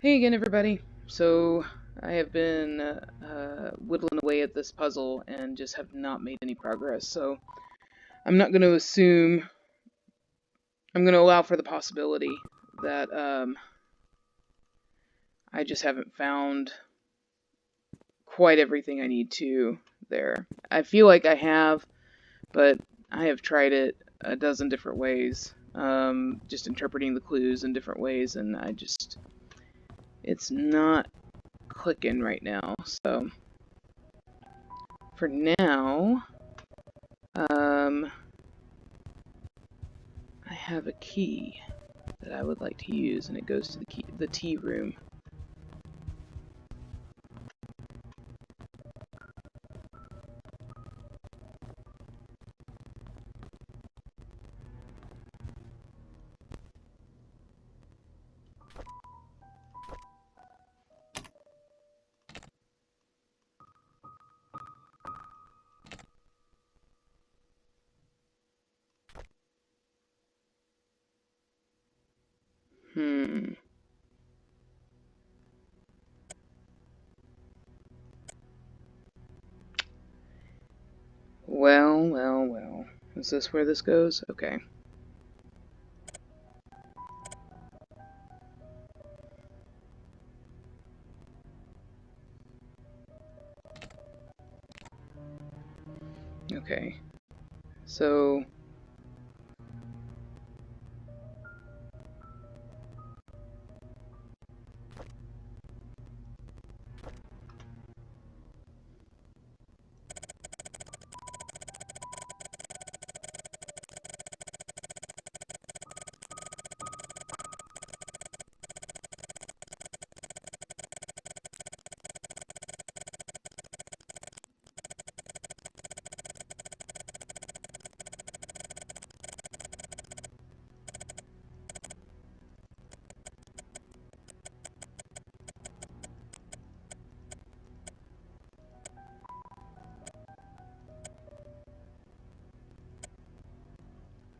Hey again, everybody. So, I have been whittling away at this puzzle and just have not made any progress. So, I'm not going to assume, I'm going to allow for the possibility that I just haven't found quite everything I need to there. I feel like I have, but I have tried it a dozen different ways, just interpreting the clues in different ways, and it's not clicking right now. So, for now, I have a key that I would like to use, and it goes to the tea room. Hmm. Well. Is this where this goes? Okay. Okay. So,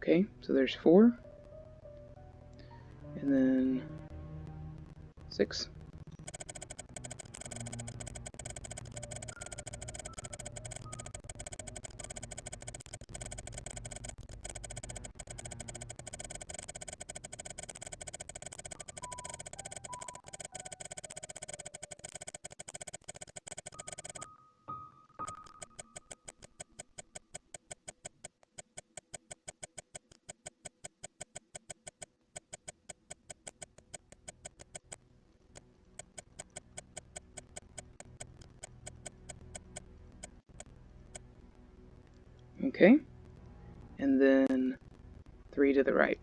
okay, so there's 4, and then 6. Okay, and then 3 to the right.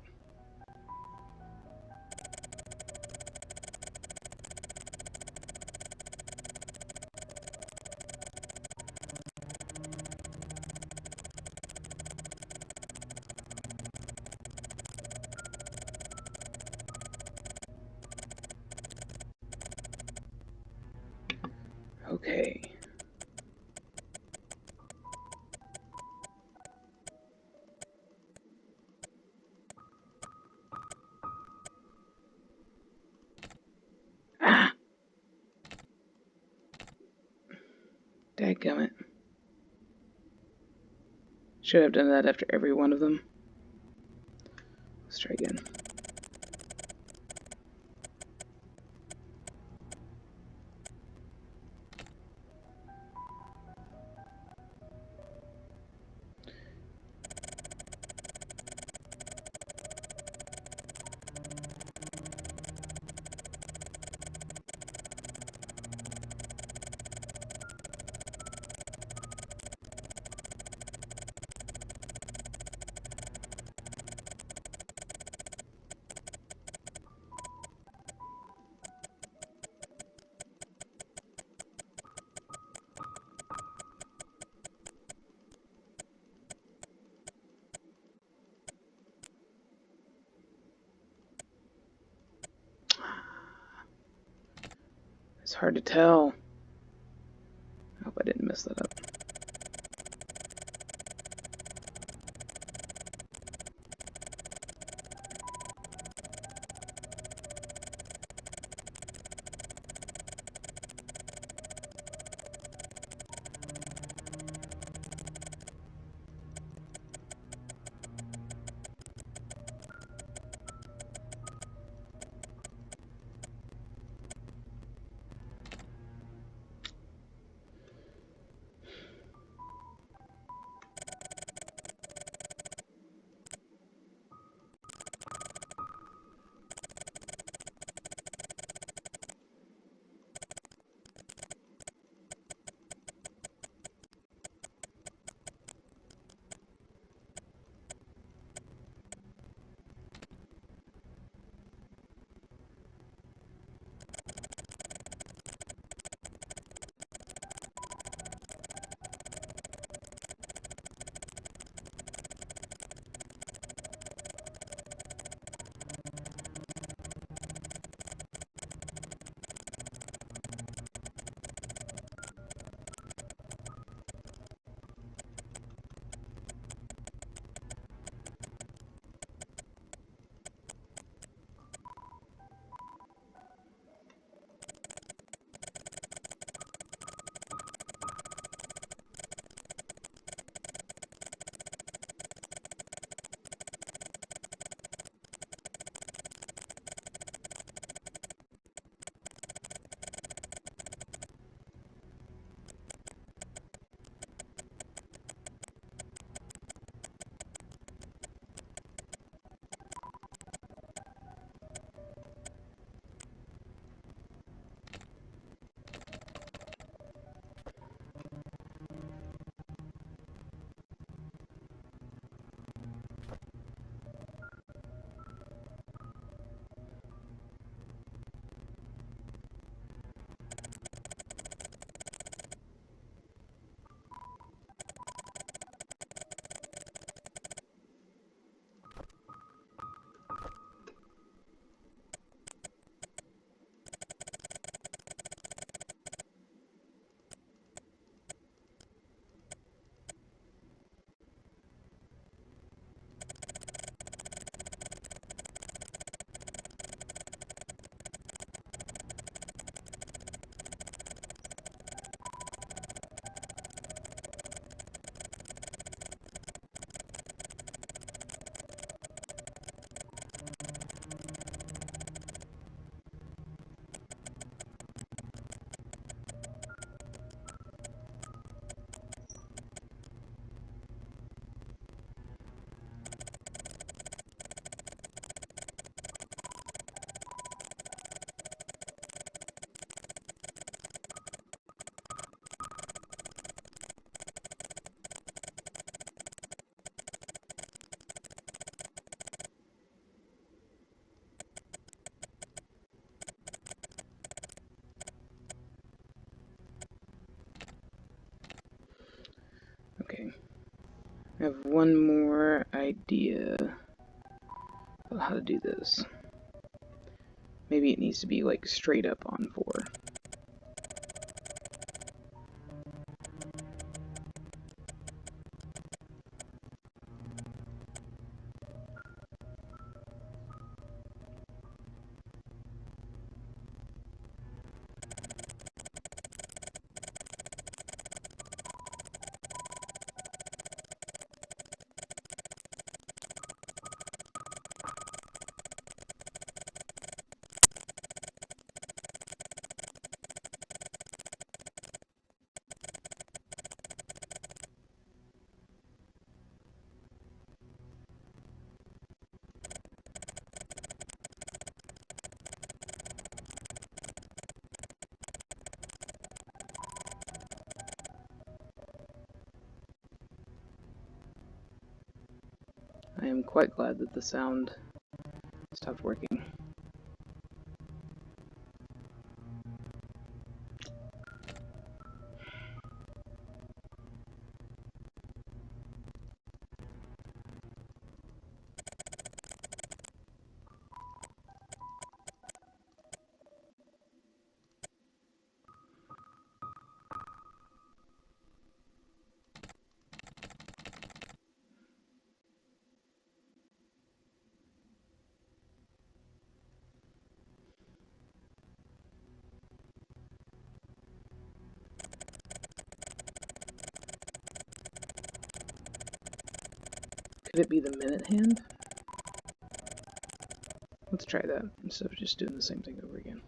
Okay. Ah! Dadgummit. Should have done that after every one of them. Let's try again. It's hard to tell. I hope I didn't mess that up. have one more idea of how to do this. Maybe it needs to be like straight up on 4. I am quite glad that the sound stopped working. Could it be the minute hand? Let's try that instead of just doing the same thing over again.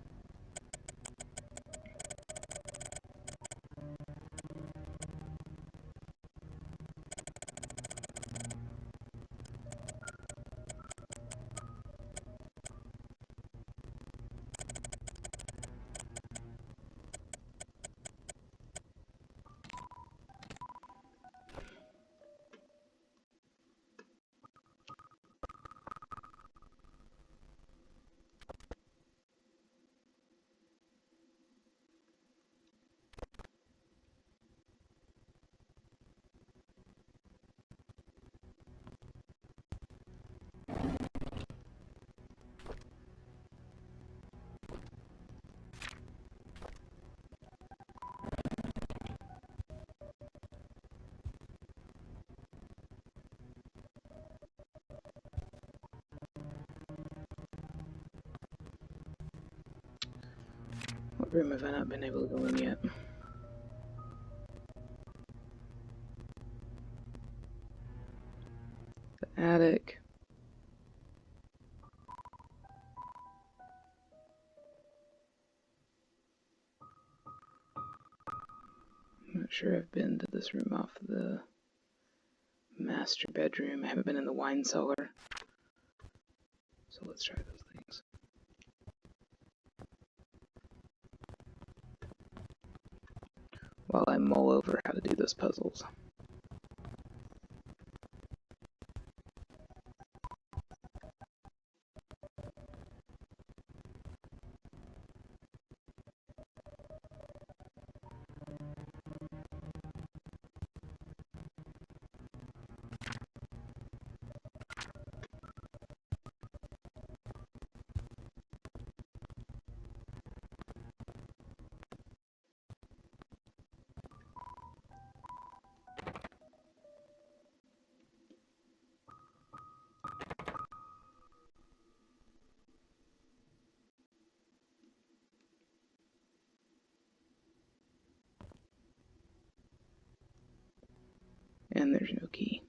What room have I not been able to go in yet? The attic. I'm not sure I've been to this room off the master bedroom. I haven't been in the wine cellar. So let's try those things. While I mull over how to do those puzzles. And there's no key.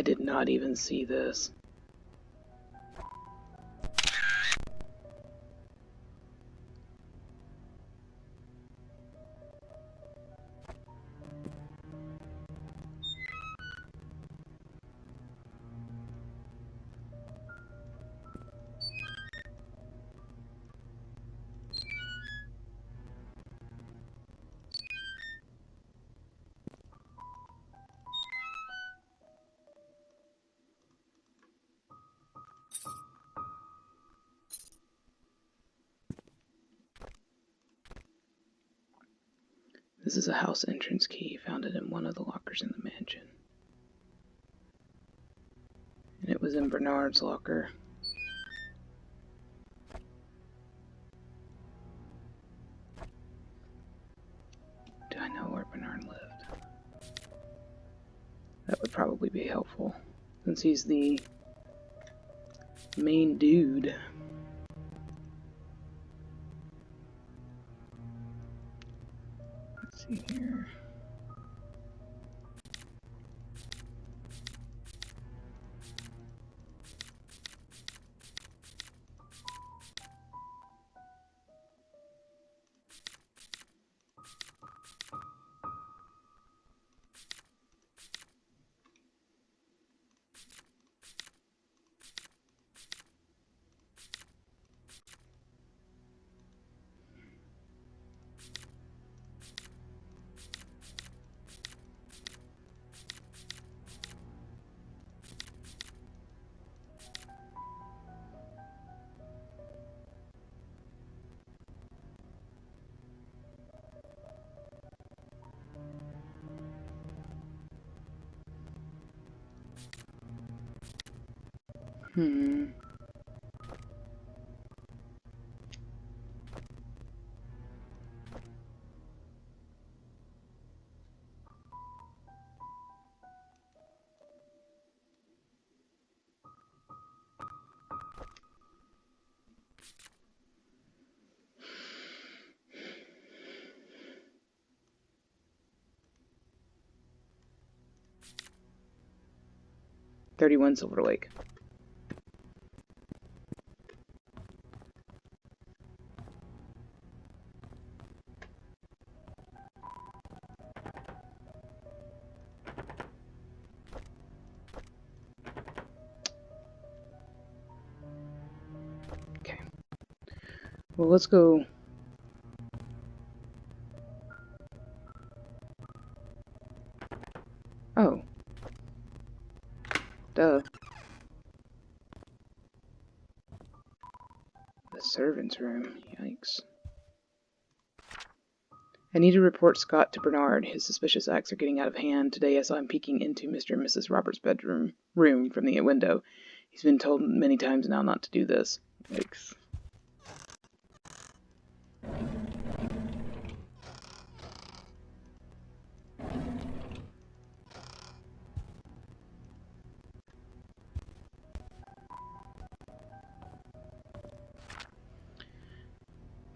did not even see this. This is a house entrance key. Found it in one of the lockers in the mansion. And it was in Bernard's locker. Do I know where Bernard lived? That would probably be helpful, since he's the main dude. Let's see here. Hmm. "31 Silver Lake." Okay. Well, let's go. Oh. Duh. The servant's room. Yikes. I need to report Scott to Bernard. His suspicious acts are getting out of hand. Today I saw him peeking into Mr. and Mrs. Roberts' room from the window. He's been told many times now not to do this. Yikes.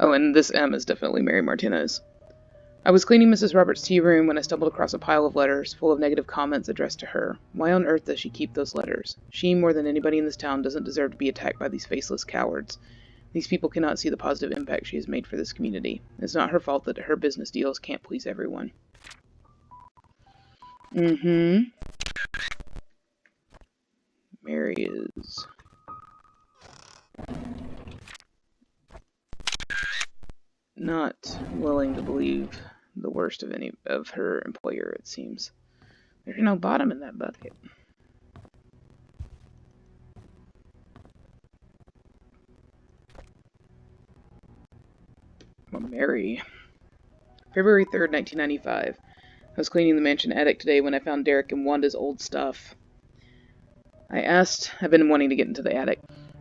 Oh, and this M is definitely Mary Martinez. I was cleaning Mrs. Roberts' tea room when I stumbled across a pile of letters full of negative comments addressed to her. Why on earth does she keep those letters? She, more than anybody in this town, doesn't deserve to be attacked by these faceless cowards. These people cannot see the positive impact she has made for this community. It's not her fault that her business deals can't please everyone. Mary is not willing to believe the worst of any of her employer, it seems. There's no bottom in that bucket. Well, Mary. February 3rd, 1995. I was cleaning the mansion attic today when I found Derek and Wanda's old stuff. I've been wanting to get into the attic.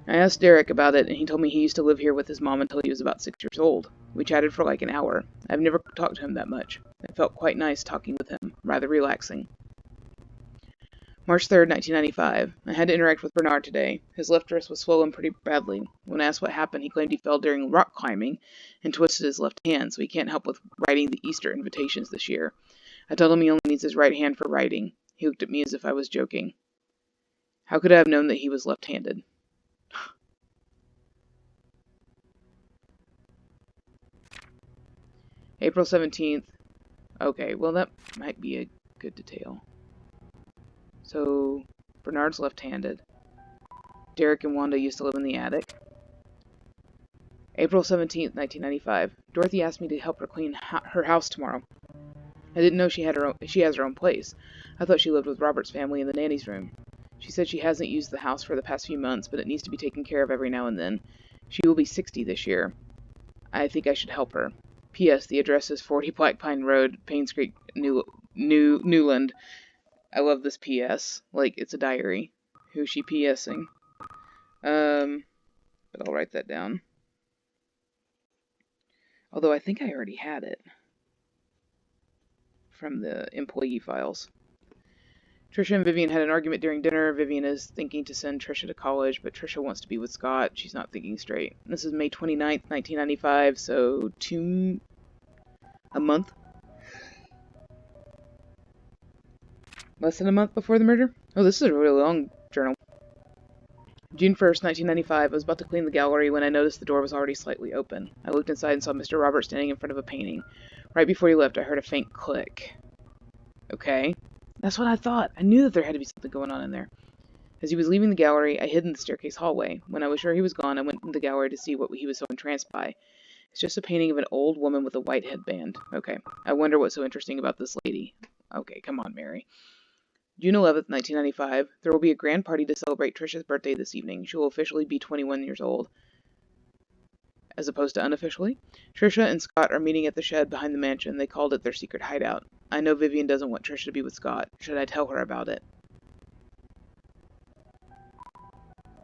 I asked Derek about it, and he told me he used to live here with his mom until he was about 6 years old. We chatted for like an hour. I've never talked to him that much. It felt quite nice talking with him, rather relaxing. March 3rd, 1995. I had to interact with Bernard today. His left wrist was swollen pretty badly. When asked what happened, he claimed he fell during rock climbing and twisted his left hand, so he can't help with writing the Easter invitations this year. I told him he only needs his right hand for writing. He looked at me as if I was joking. How could I have known that he was left-handed? April 17th. Okay, well that might be a good detail. So, Bernard's left-handed. Derek and Wanda used to live in the attic. April 17th, 1995. Dorothy asked me to help her clean her house tomorrow. I didn't know she has her own place. I thought she lived with Robert's family in the nanny's room. She said she hasn't used the house for the past few months, but it needs to be taken care of every now and then. She will be 60 this year. I think I should help her. P.S. The address is 40 Black Pine Road, Painscreek, Newland. I love this P.S. Like it's a diary. Who's she P.S.ing? But I'll write that down. Although I think I already had it from the employee files. Trisha and Vivian had an argument during dinner. Vivian is thinking to send Trisha to college, but Trisha wants to be with Scott. She's not thinking straight. This is May 29th, 1995, so a month? Less than a month before the murder? Oh, this is a really long journal. June 1st, 1995. I was about to clean the gallery when I noticed the door was already slightly open. I looked inside and saw Mr. Robert standing in front of a painting. Right before he left, I heard a faint click. Okay. That's what I thought. I knew that there had to be something going on in there. As he was leaving the gallery, I hid in the staircase hallway. When I was sure he was gone, I went into the gallery to see what he was so entranced by. It's just a painting of an old woman with a white headband. Okay. I wonder what's so interesting about this lady. Okay, come on, Mary. June 11th, 1995. There will be a grand party to celebrate Trisha's birthday this evening. She will officially be 21 years old. As opposed to unofficially. Trisha and Scott are meeting at the shed behind the mansion. They called it their secret hideout. I know Vivian doesn't want Trisha to be with Scott. Should I tell her about it?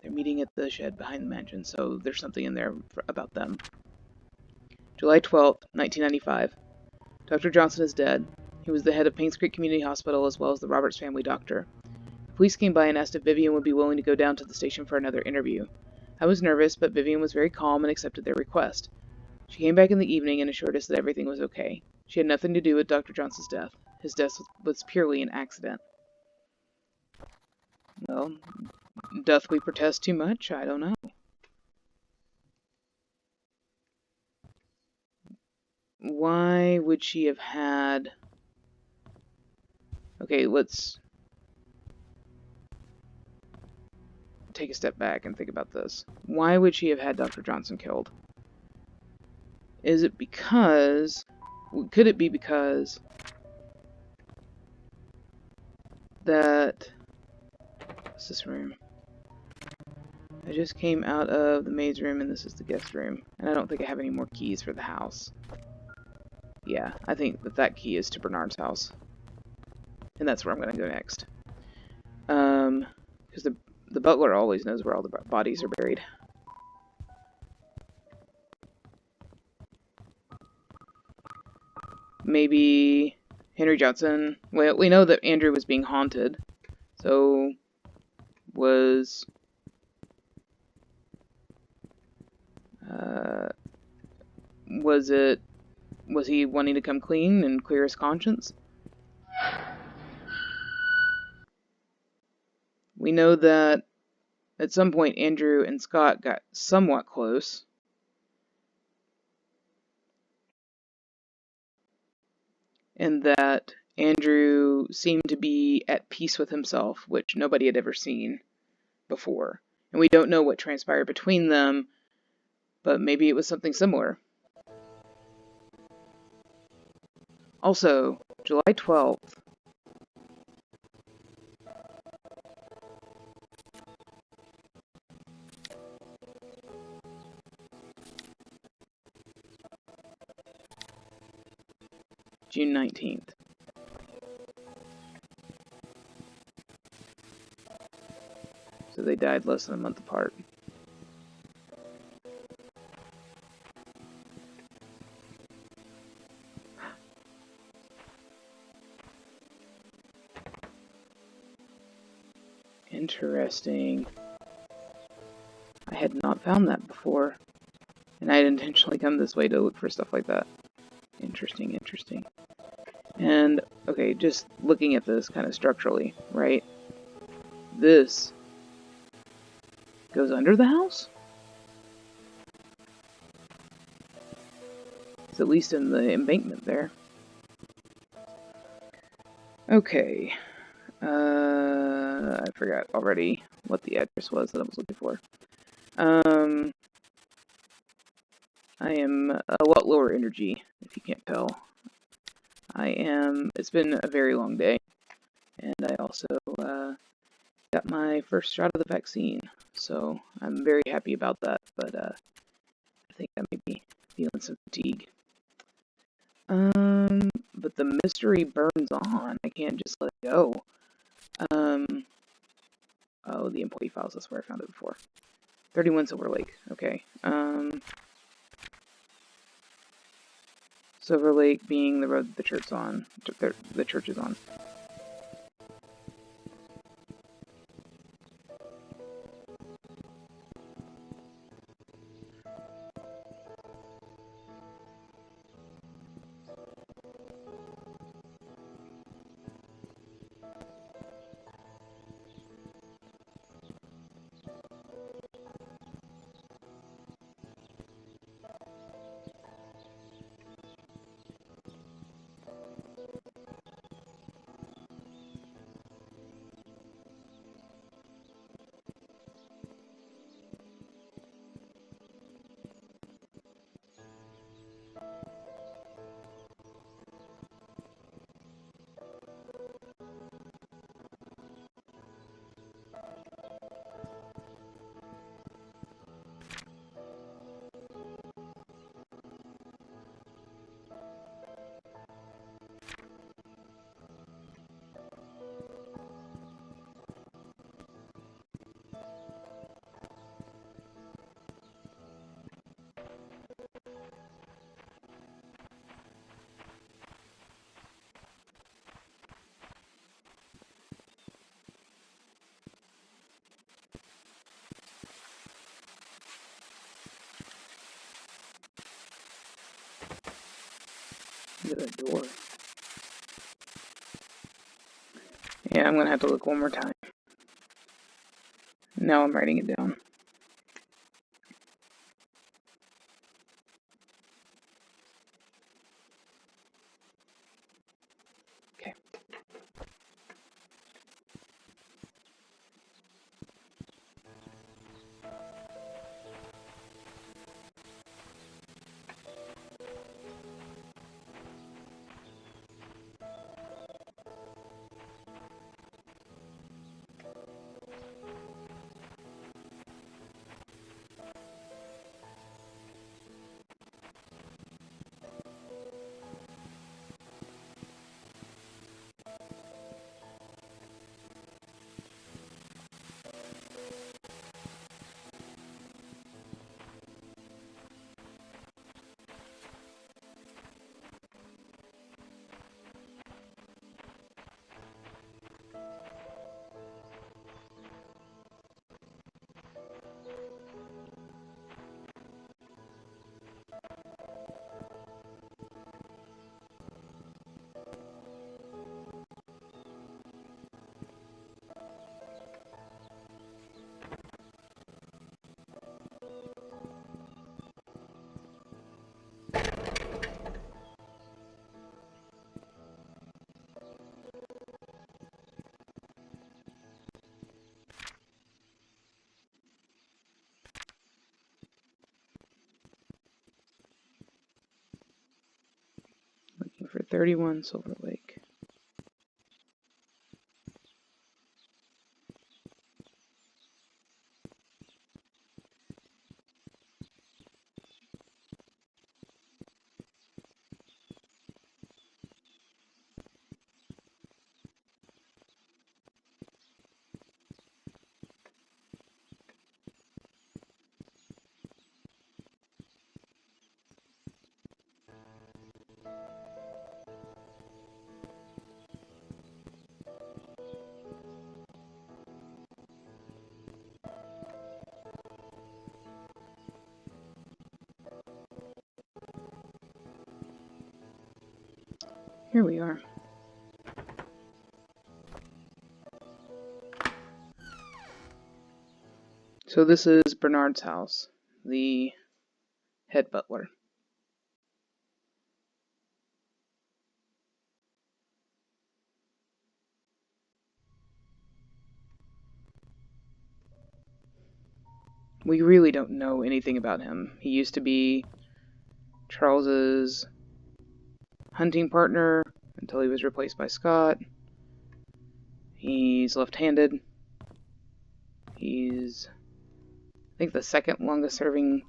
They're meeting at the shed behind the mansion, so there's something in there about them. July 12th, 1995. Dr. Johnson is dead. He was the head of Painscreek Community Hospital as well as the Roberts family doctor. The police came by and asked if Vivian would be willing to go down to the station for another interview. I was nervous, but Vivian was very calm and accepted their request. She came back in the evening and assured us that everything was okay. She had nothing to do with Dr. Johnson's death. His death was purely an accident. Well, doth we protest too much? I don't know. Why would she have had... Okay, let's take a step back and think about this. Why would she have had Dr. Johnson killed? Is it because... Could it be because... that... What's this room? I just came out of the maid's room and this is the guest room. And I don't think I have any more keys for the house. Yeah, I think that key is to Bernard's house. And that's where I'm going to go next. Because the butler always knows where all the bodies are buried. Maybe Henry Johnson... Well, we know that Andrew was being haunted. So, was he wanting to come clean and clear his conscience? We know that at some point Andrew and Scott got somewhat close. And that Andrew seemed to be at peace with himself, which nobody had ever seen before. And we don't know what transpired between them, but maybe it was something similar. Also, July 12th. June 19th. So they died less than a month apart. Interesting. I had not found that before. And I had intentionally come this way to look for stuff like that. Interesting, interesting. And, okay, just looking at this kind of structurally, right? This Goes under the house? It's at least in the embankment there. Okay. I forgot already what the address was that I was looking for. I am a lot lower energy, if you can't tell. It's been a very long day, and I also got my first shot of the vaccine, so I'm very happy about that, but I think I may be feeling some fatigue. But the mystery burns on. I can't just let it go. Oh, the employee files, that's where I found it before. 31 Silver Lake, okay. Silver Lake being the road that the church is on. Look at that door. Yeah, I'm gonna have to look one more time. Now I'm writing it down. Okay. Looking for 31 Silver Lake. Here we are. So this is Bernard's house, the head butler. We really don't know anything about him. He used to be Charles's hunting partner until he was replaced by Scott. He's left-handed. He's, I think, the second longest serving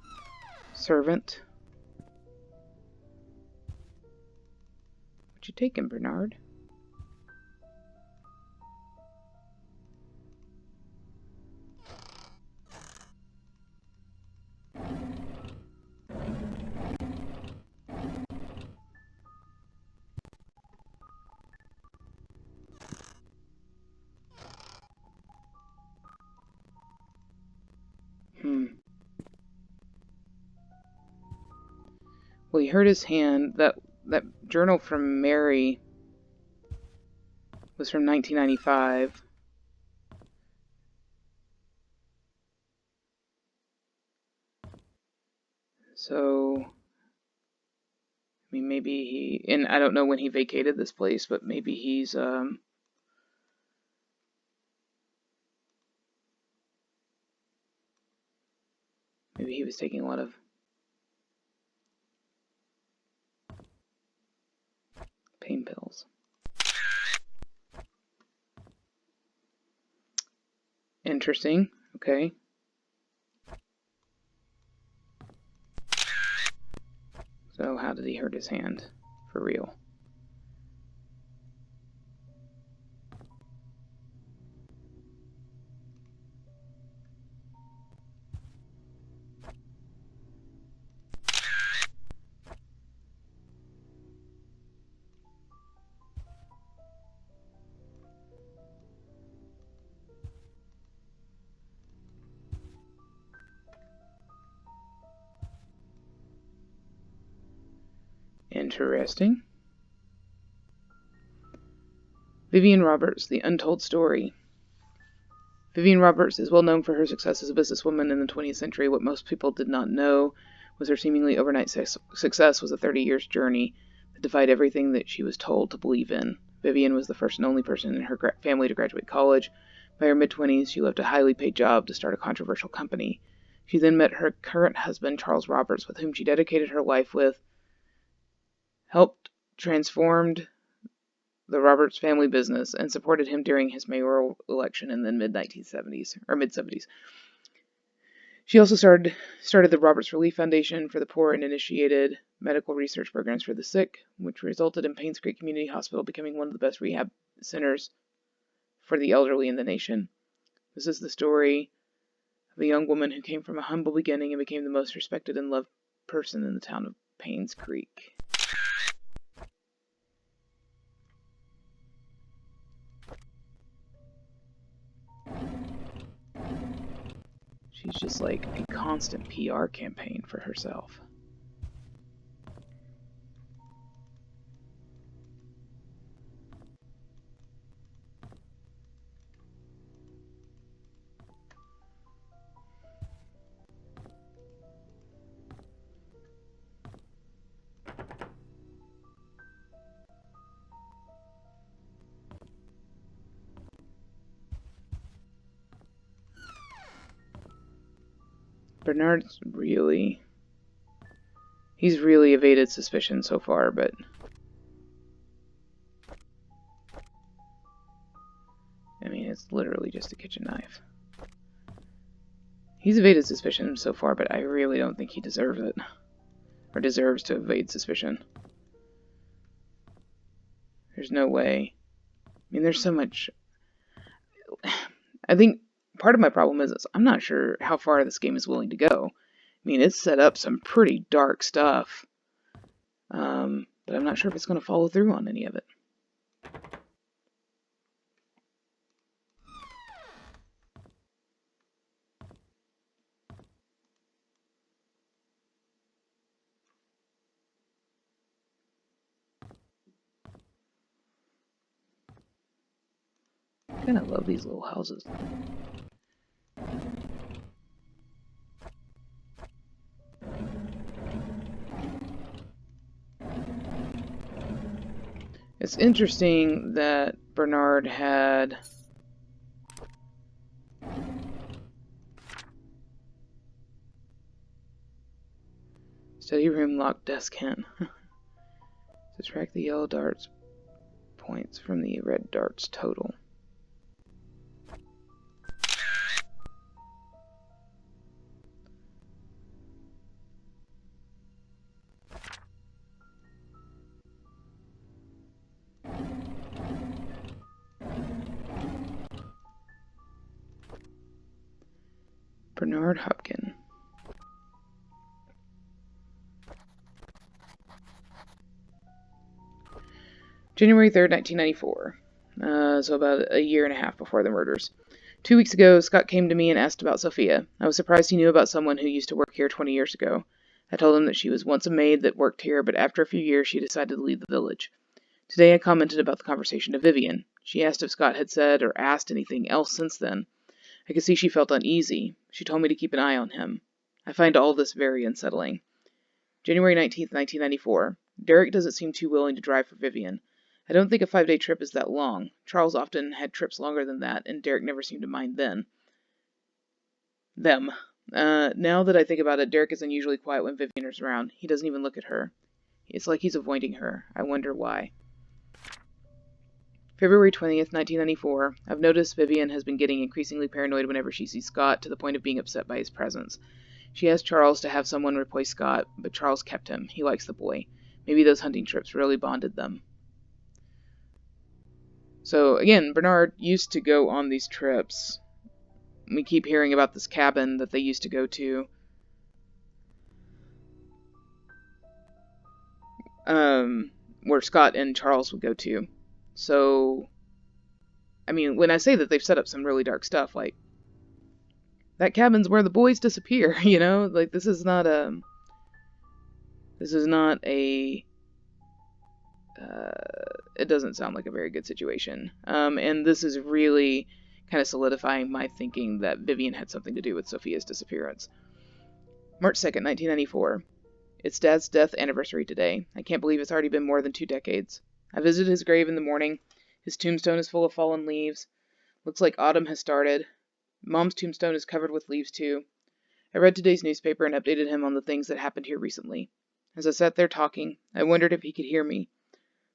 servant. What you taking, Bernard? Well, he hurt his hand. That journal from Mary was from 1995. So, I mean, maybe he, and I don't know when he vacated this place, but maybe he's, maybe he was taking a lot of pain pills. Interesting. Okay. So how did he hurt his hand? For real. Interesting. Vivian Roberts, The Untold Story. Vivian Roberts is well known for her success as a businesswoman in the 20th century. What most people did not know was her seemingly overnight success was a 30 years journey that defied everything that she was told to believe in. Vivian was the first and only person in her family to graduate college. By her mid-20s, she left a highly paid job to start a controversial company. She then met her current husband, Charles Roberts, with whom she dedicated her life with, helped transformed the Roberts family business, and supported him during his mayoral election in the mid-1970s, or mid-70s. She also started the Roberts Relief Foundation for the poor and initiated medical research programs for the sick, which resulted in Painscreek Community Hospital becoming one of the best rehab centers for the elderly in the nation. This is the story of a young woman who came from a humble beginning and became the most respected and loved person in the town of Painscreek. She's just like a constant PR campaign for herself. Bernard's he's really evaded suspicion so far, but I mean, it's literally just a kitchen knife. He's evaded suspicion so far, but I really don't think he deserves it. Or deserves to evade suspicion. There's no way. I mean, there's so much. I think part of my problem is I'm not sure how far this game is willing to go. I mean, it's set up some pretty dark stuff. But I'm not sure if it's going to follow through on any of it. I kind of love these little houses. It's interesting that Bernard had study room locked desk hint. Subtract the yellow darts points from the red darts total. Bernard Hopkin. January 3rd, 1994. So about a year and a half before the murders. 2 weeks ago, Scott came to me and asked about Sophia. I was surprised he knew about someone who used to work here 20 years ago. I told him that she was once a maid that worked here, but after a few years she decided to leave the village. Today I commented about the conversation to Vivian. She asked if Scott had said or asked anything else since then. I could see she felt uneasy. She told me to keep an eye on him. I find all this very unsettling. January 19th, 1994. Derek doesn't seem too willing to drive for Vivian. I don't think a 5-day trip is that long. Charles often had trips longer than that, and Derek never seemed to mind them. Now that I think about it, Derek is unusually quiet when Vivian is around. He doesn't even look at her. It's like he's avoiding her. I wonder why. February 20th, 1994. I've noticed Vivian has been getting increasingly paranoid whenever she sees Scott, to the point of being upset by his presence. She asked Charles to have someone replace Scott, but Charles kept him. He likes the boy. Maybe those hunting trips really bonded them. So, again, Bernard used to go on these trips. We keep hearing about this cabin that they used to go to. Where Scott and Charles would go to. So, I mean, when I say that they've set up some really dark stuff, like, that cabin's where the boys disappear, you know? Like, this is not a, it doesn't sound like a very good situation. And this is really kind of solidifying my thinking that Vivian had something to do with Sophia's disappearance. March 2nd, 1994. It's Dad's death anniversary today. I can't believe it's already been more than 2 decades. I visited his grave in the morning. His tombstone is full of fallen leaves. Looks like autumn has started. Mom's tombstone is covered with leaves too. I read today's newspaper and updated him on the things that happened here recently. As I sat there talking, I wondered if he could hear me.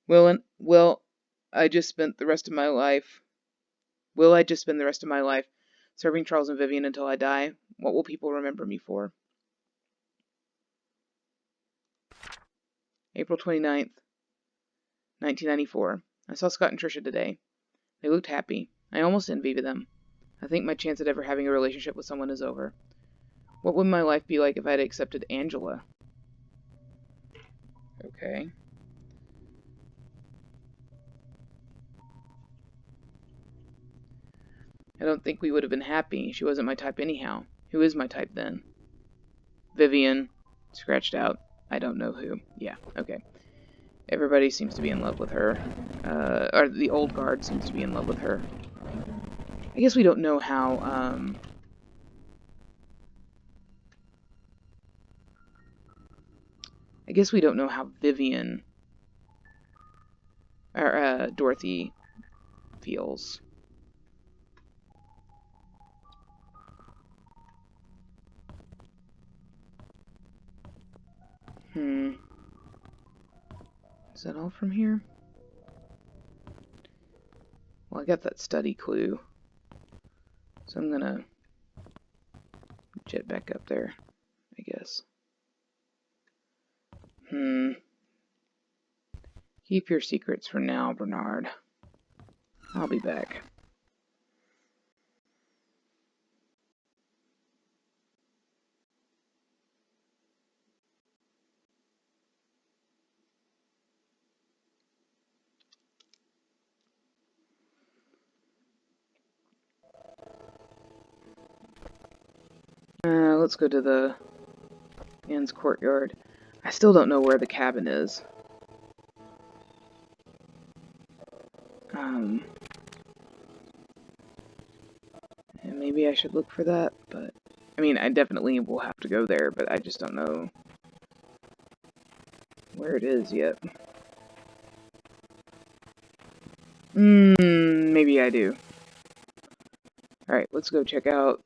Will I just spend the rest of my life serving Charles and Vivian until I die? What will people remember me for? April 29th, 1994. I saw Scott and Tricia today. They looked happy. I almost envied them. I think my chance at ever having a relationship with someone is over. What would my life be like if I had accepted Angela? Okay. I don't think we would have been happy. She wasn't my type anyhow. Who is my type then? Vivian. Scratched out. I don't know who. Yeah, okay. Everybody seems to be in love with her. Or the old guard seems to be in love with her. I guess we don't know how, Vivian, or, Dorothy feels. Is that all from here? Well, I got that study clue. So I'm gonna jet back up there, I guess. Keep your secrets for now, Bernard. I'll be back. Let's go to the inn's courtyard. I still don't know where the cabin is. And maybe I should look for that, but I mean, I definitely will have to go there, but I just don't know where it is yet. Maybe I do. Alright, let's go check out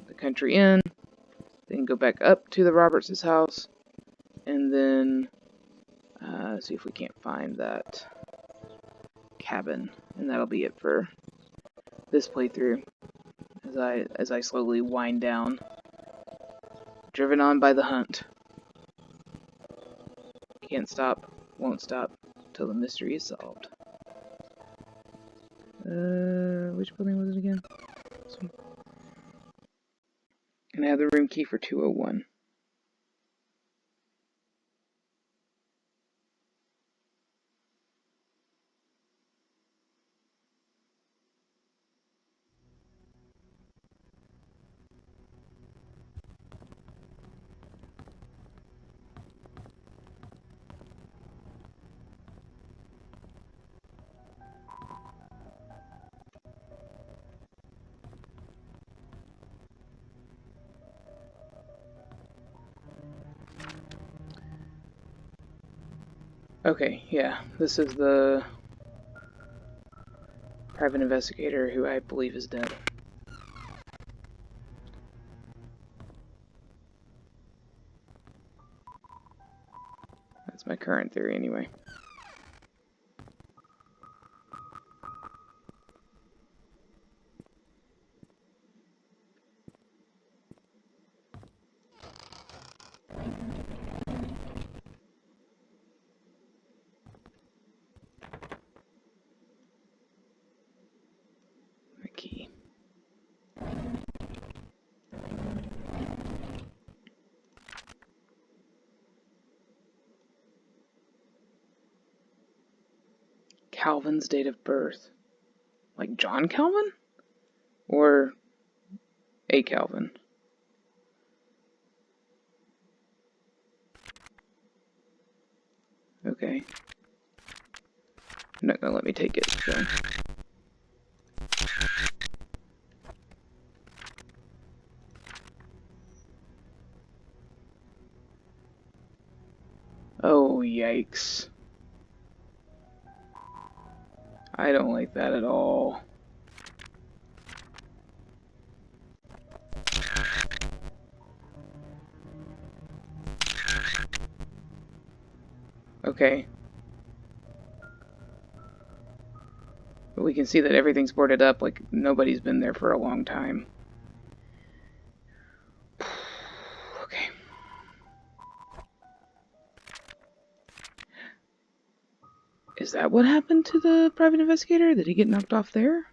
the country inn, then go back up to the Roberts' house, and then see if we can't find that cabin. And that'll be it for this playthrough, as I slowly wind down, driven on by the hunt. Can't stop, won't stop, till the mystery is solved. Which building was it again? This one. And I have the room key for 201. Okay, yeah, this is the private investigator who I believe is dead. That's my current theory, anyway. My key. Calvin's date of birth. Like John Calvin? Or a Calvin? Okay. You're not gonna let me take it, so. Oh, yikes. I don't like that at all. Okay. But we can see that everything's boarded up, like nobody's been there for a long time. Okay. Is that what happened to the private investigator? Did he get knocked off there?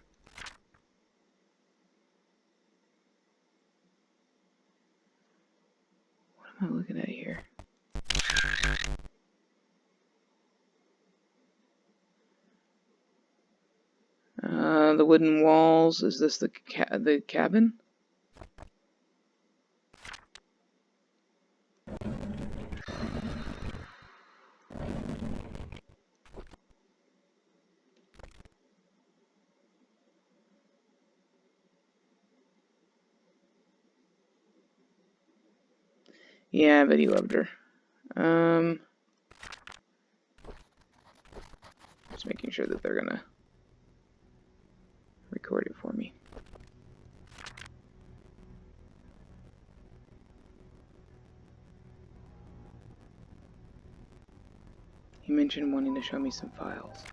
What am I looking at here? The wooden walls. Is this the cabin? Yeah, I bet he loved her. Just making sure that they're gonna record it for me. He mentioned wanting to show me some files.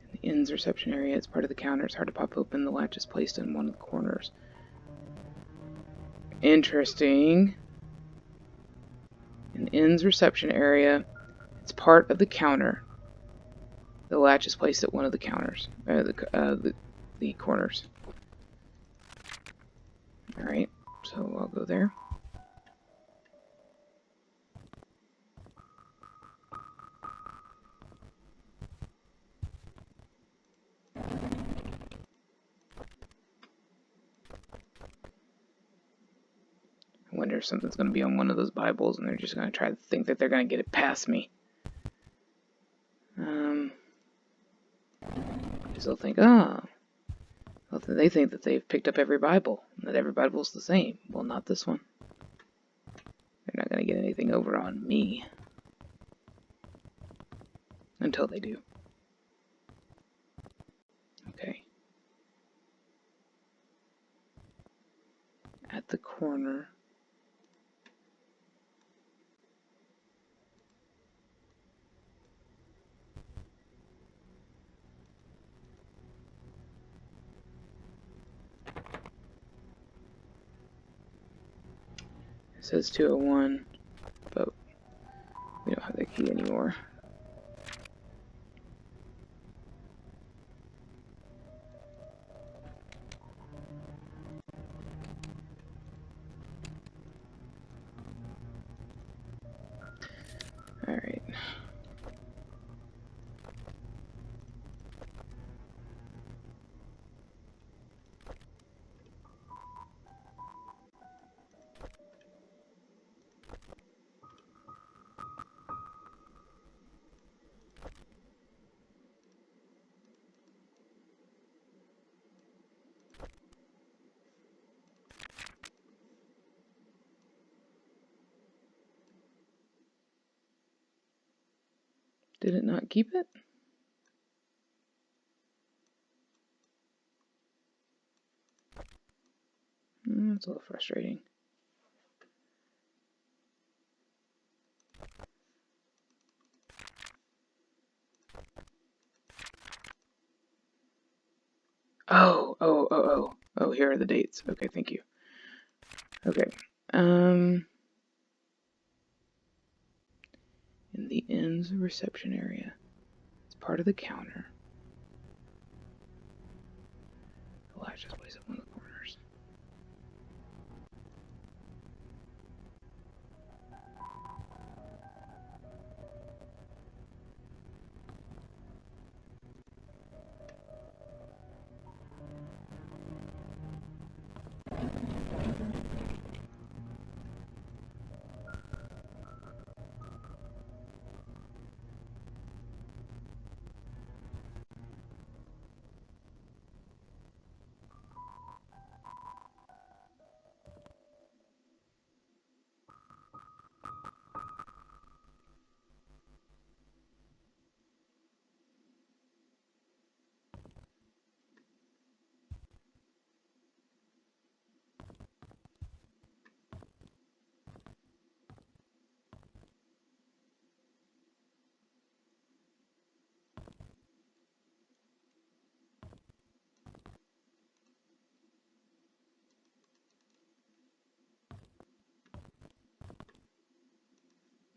In the inn's reception area, it's part of the counter. It's hard to pop open. The latch is placed in one of the corners. Interesting. In the inn's reception area, it's part of the counter. The latch is placed at one of the counters, the corners. Alright, so I'll go there. I wonder if something's going to be on one of those Bibles and they're just going to try to think that they're going to get it past me. Because they'll think, oh, well, they think that they've picked up every Bible, and that every Bible's the same. Well, not this one. They're not going to get anything over on me. Until they do. corner. It says 201, but we don't have that key anymore. Alright. Did it not keep it? That's a little frustrating. Oh, here are the dates. Okay, thank you. Okay. In the end's reception area. It's part of the counter. The latch is placed up on the corners.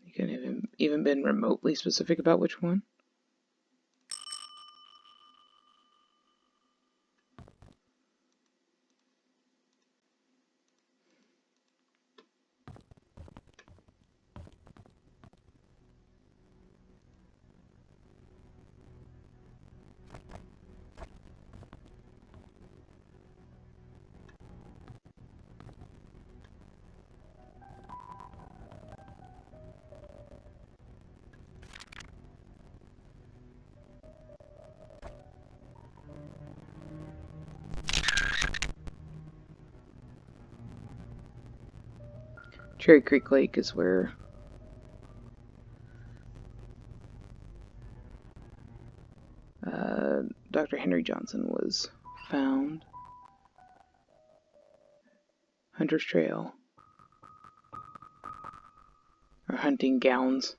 You couldn't have even been remotely specific about which one? Cherry Creek Lake is where Dr. Henry Johnson was found. Hunter's Trail. Or hunting gowns.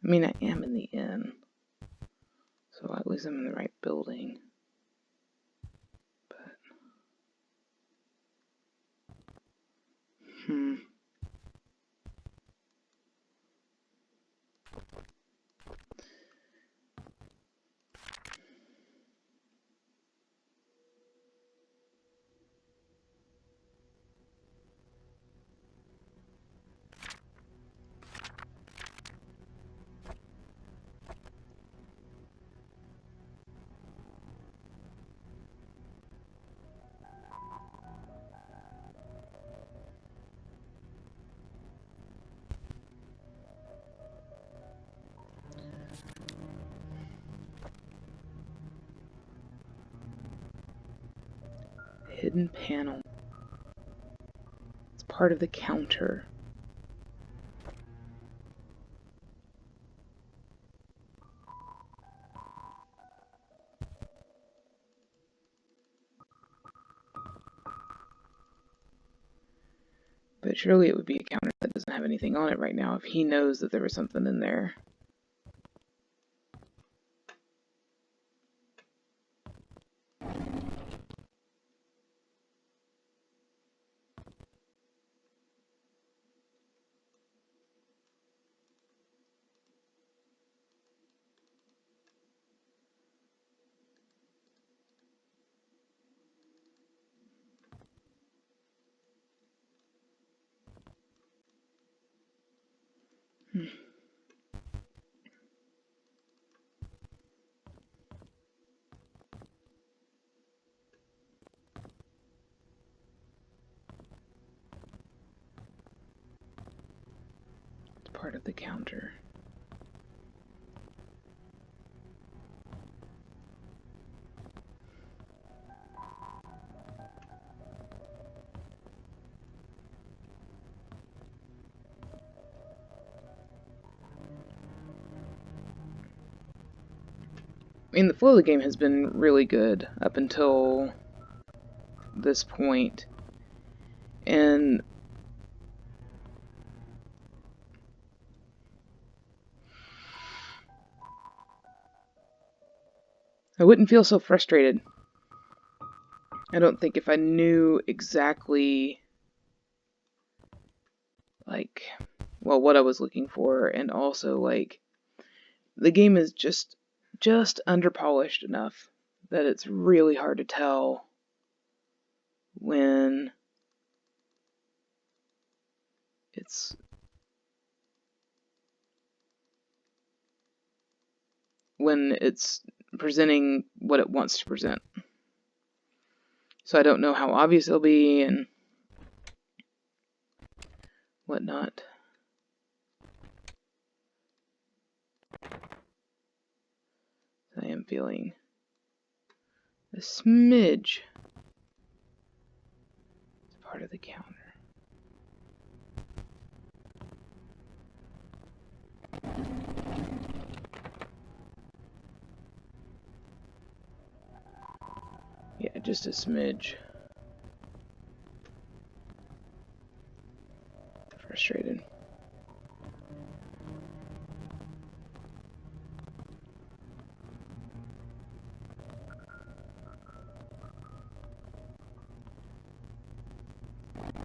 I mean, I am in the inn, so at least I'm in the right building. But, Hidden panel. It's part of the counter. But surely it would be a counter that doesn't have anything on it right now if he knows that there was something in there. It's part of the counter. I mean, the flow of the game has been really good up until this point, and I wouldn't feel so frustrated. I don't think if I knew exactly, like, well, what I was looking for, and also, like, the game is just underpolished enough that it's really hard to tell when it's presenting what it wants to present. So I don't know how obvious it'll be and whatnot. I am feeling a smidge. It's part of the counter. Yeah, just a smidge. Frustrated.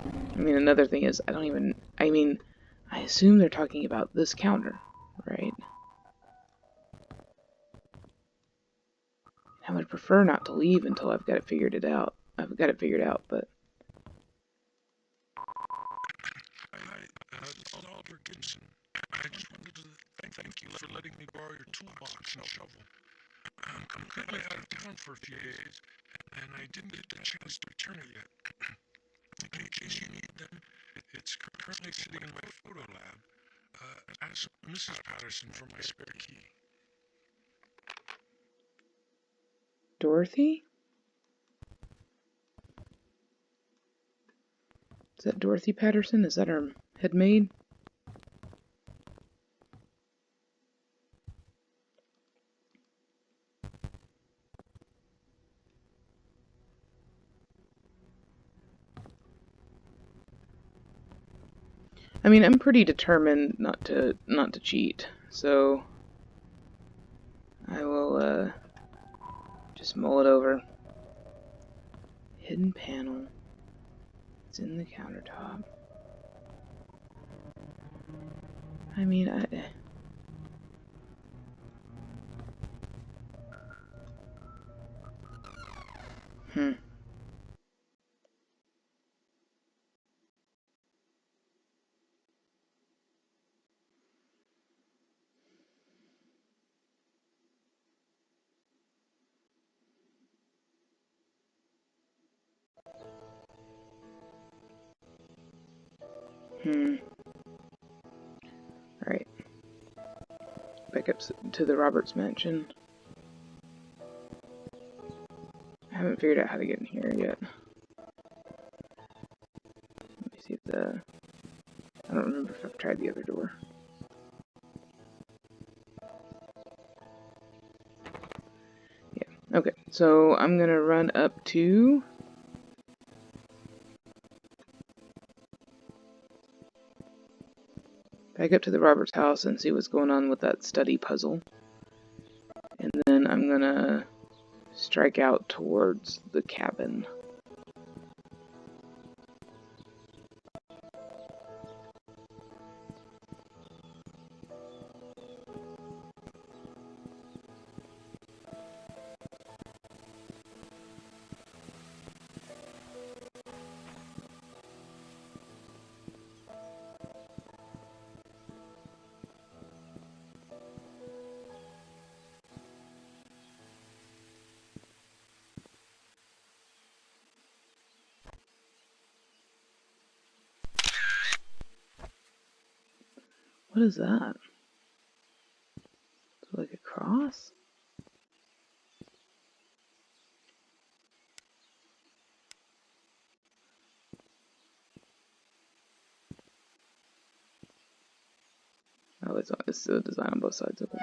I mean, another thing is, I assume they're talking about this counter, right? I would prefer not to leave until I've got it figured out, but... I just wanted to thank you for letting me borrow your toolbox and shovel. I'm currently out of town for a few days, and I didn't get the chance to return it yet. In case you need them, it's currently sitting in my photo lab. Ask Mrs. Patterson for my spare key. Dorothy? Is that Dorothy Patterson? Is that her head maid? I mean, I'm pretty determined not to cheat, so I will just mull it over. Hidden panel. It's in the countertop. I mean, Hmm. Alright. Back up to the Roberts mansion. I haven't figured out how to get in here yet. I don't remember if I've tried the other door. Yeah. Okay, so I'm gonna run up to... back up to the Roberts house and see what's going on with that study puzzle. And then I'm gonna strike out towards the cabin. What is that? Is it like a cross? Oh, it's the design on both sides of it.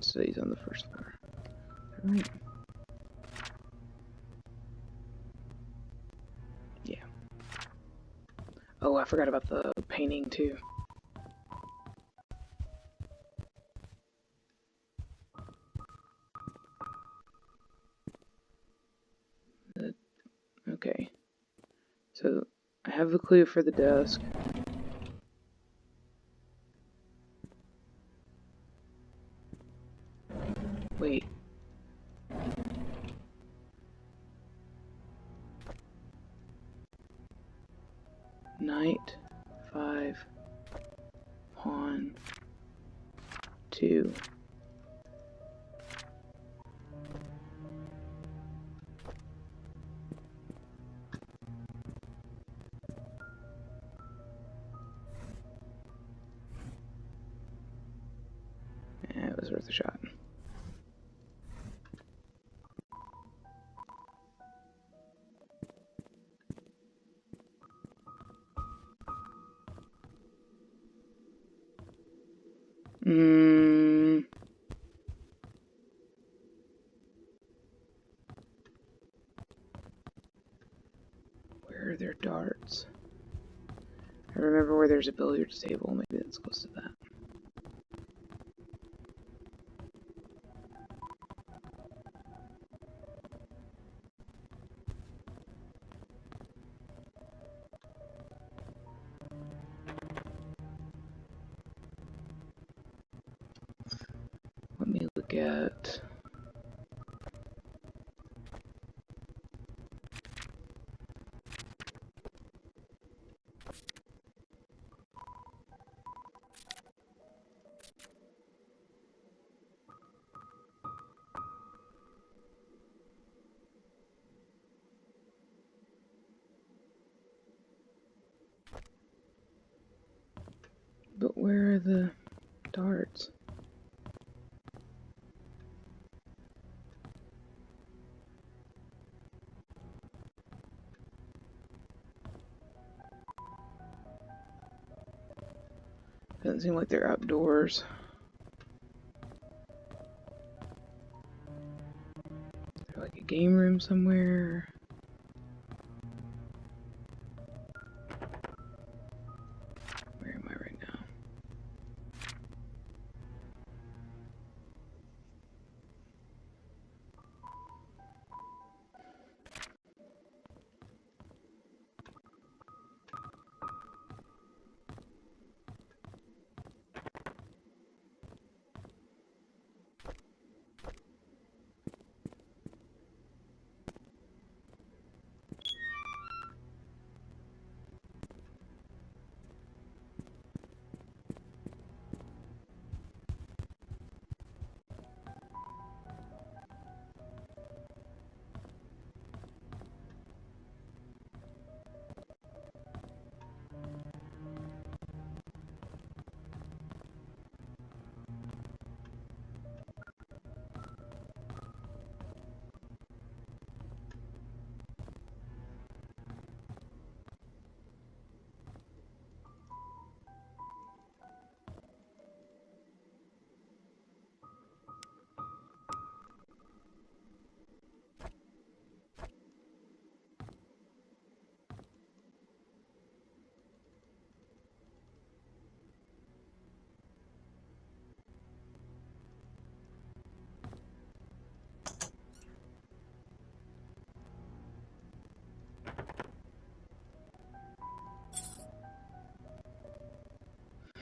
So he's on the first floor. Right. Yeah. Oh, I forgot about the painting too. Okay. So I have the clue for the desk. Wait. Knight, 5, pawn, 2. Yeah, it was worth a shot. Where are their darts? I remember where there's a billiards table. Maybe that's close to that. Let me look at... But where are the darts? Doesn't seem like they're outdoors. Is there like a game room somewhere? Where am I right now?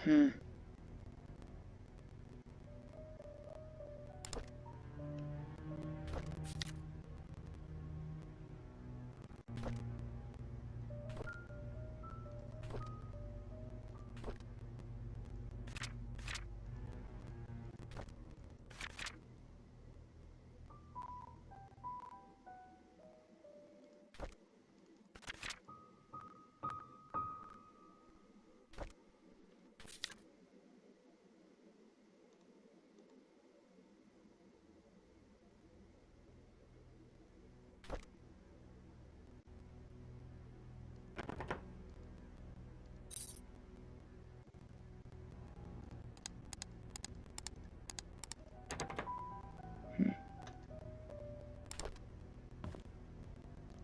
Hmm.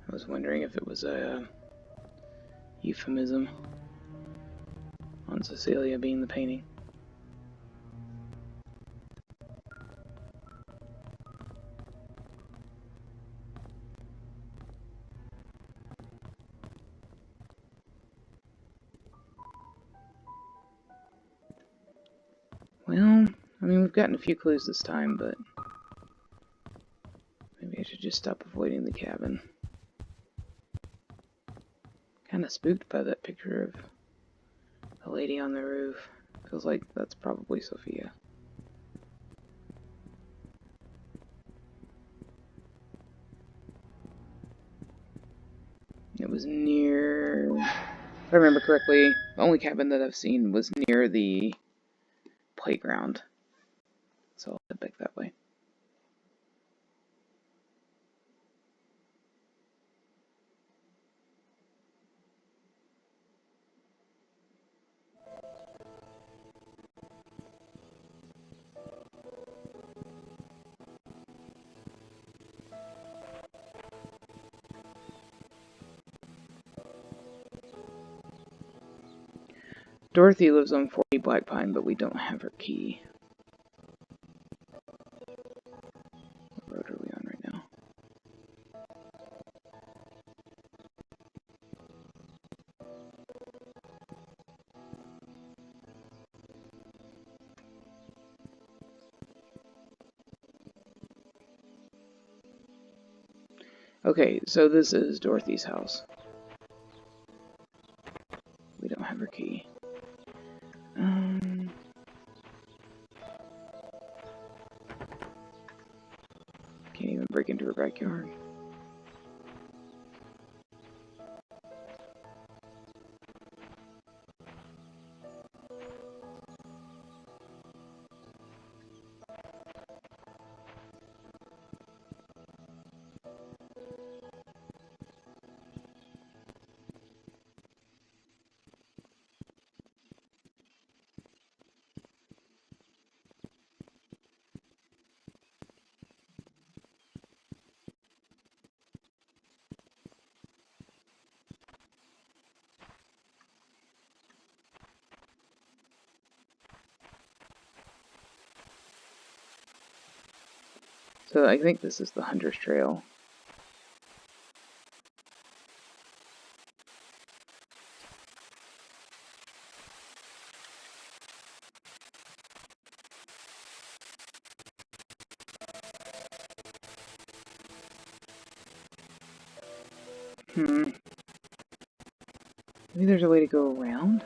I was wondering if it was a euphemism on Cecilia being the painting. Well, I mean, we've gotten a few clues this time, but maybe I should just stop avoiding the cabin. Kind of spooked by that picture of a lady on the roof. Feels like that's probably Sophia. It was near, if I remember correctly, the only cabin that I've seen was near the playground. So I'll head back that way. Dorothy lives on 40 Black Pine, but we don't have her key. What road are we on right now? Okay, so this is Dorothy's house. We don't have her key. Can't even break into her backyard. So I think this is the Hunter's Trail. Maybe there's a way to go around?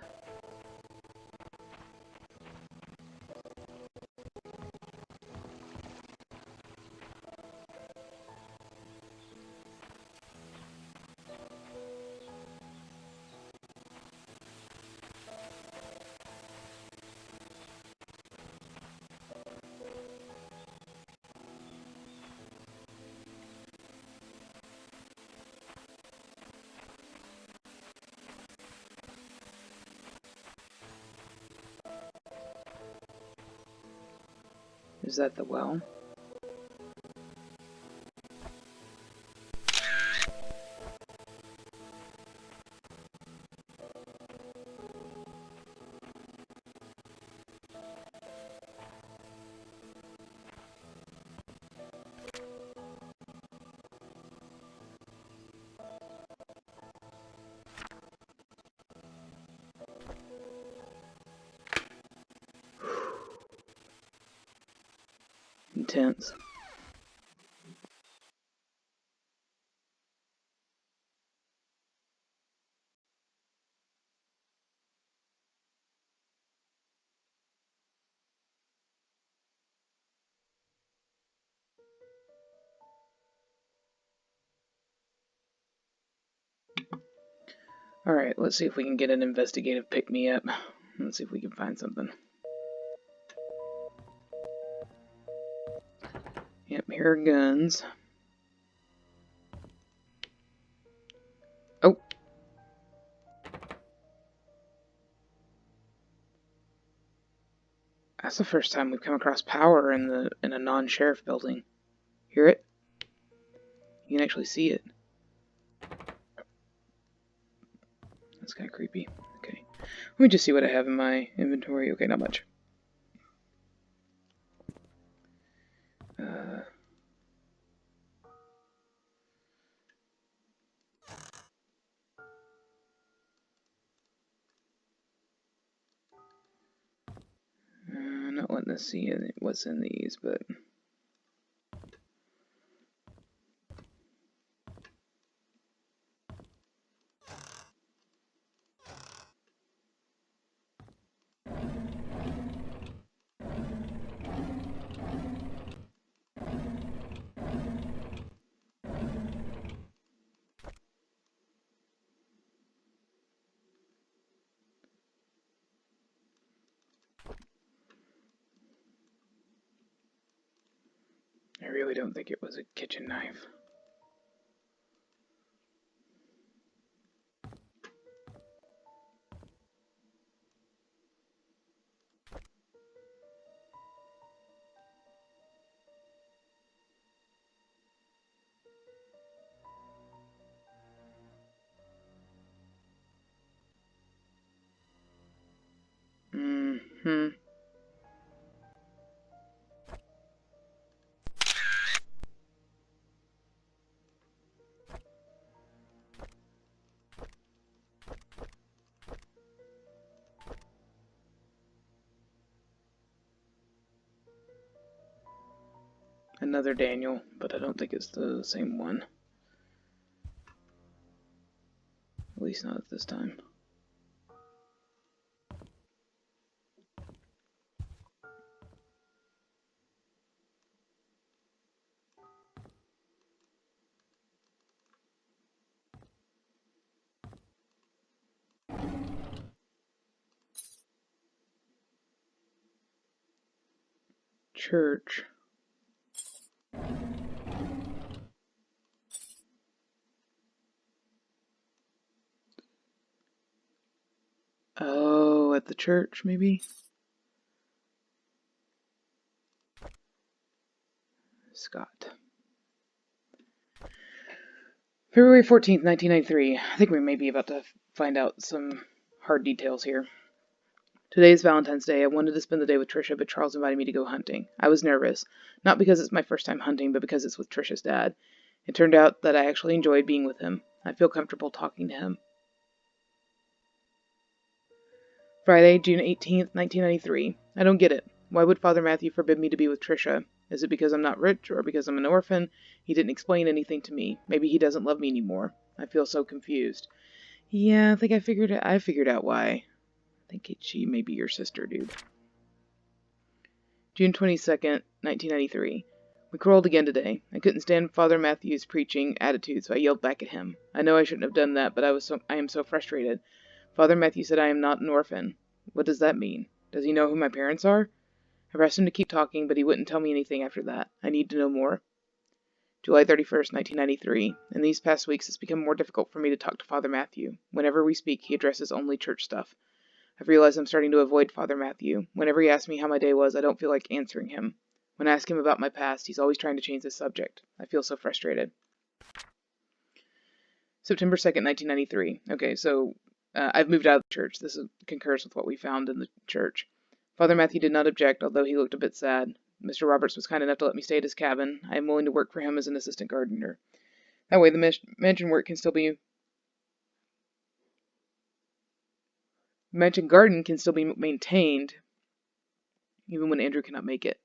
Is that the well? intense. Alright, let's see if we can get an investigative pick-me-up. Let's see if we can find something. Yep, here are guns. Oh! That's the first time we've come across power in a non-sheriff building. Hear it? You can actually see it. That's kind of creepy. Okay. Let me just see what I have in my inventory. Okay, not much. Not wanting to see what's in these, but... I really don't think it was a kitchen knife. Mm-hmm. Another Daniel, but I don't think it's the same one. At least not at this time. Church. Oh, at the church, maybe? Scott. February 14th, 1993. I think we may be about to find out some hard details here. Today is Valentine's Day. I wanted to spend the day with Trisha, but Charles invited me to go hunting. I was nervous. Not because it's my first time hunting, but because it's with Trisha's dad. It turned out that I actually enjoyed being with him. I feel comfortable talking to him. Friday, June 18th, 1993. I don't get it. Why would Father Matthew forbid me to be with Trisha? Is it because I'm not rich or because I'm an orphan? He didn't explain anything to me. Maybe he doesn't love me anymore. I feel so confused. Yeah, I think I figured out why. I think she may be your sister, dude. June 22nd, 1993. We quarreled again today. I couldn't stand Father Matthew's preaching attitude, so I yelled back at him. I know I shouldn't have done that, but I am so frustrated. Father Matthew said I am not an orphan. What does that mean? Does he know who my parents are? I pressed him to keep talking, but he wouldn't tell me anything after that. I need to know more. July 31st, 1993. In these past weeks, it's become more difficult for me to talk to Father Matthew. Whenever we speak, he addresses only church stuff. I've realized I'm starting to avoid Father Matthew. Whenever he asks me how my day was, I don't feel like answering him. When I ask him about my past, he's always trying to change the subject. I feel so frustrated. September 2nd, 1993. Okay, so I've moved out of the church. This concurs with what we found in the church. Father Matthew did not object, although he looked a bit sad. Mr. Roberts was kind enough to let me stay at his cabin. I am willing to work for him as an assistant gardener. That way the mansion work can still be... mansion garden can still be maintained, even when Andrew cannot make it.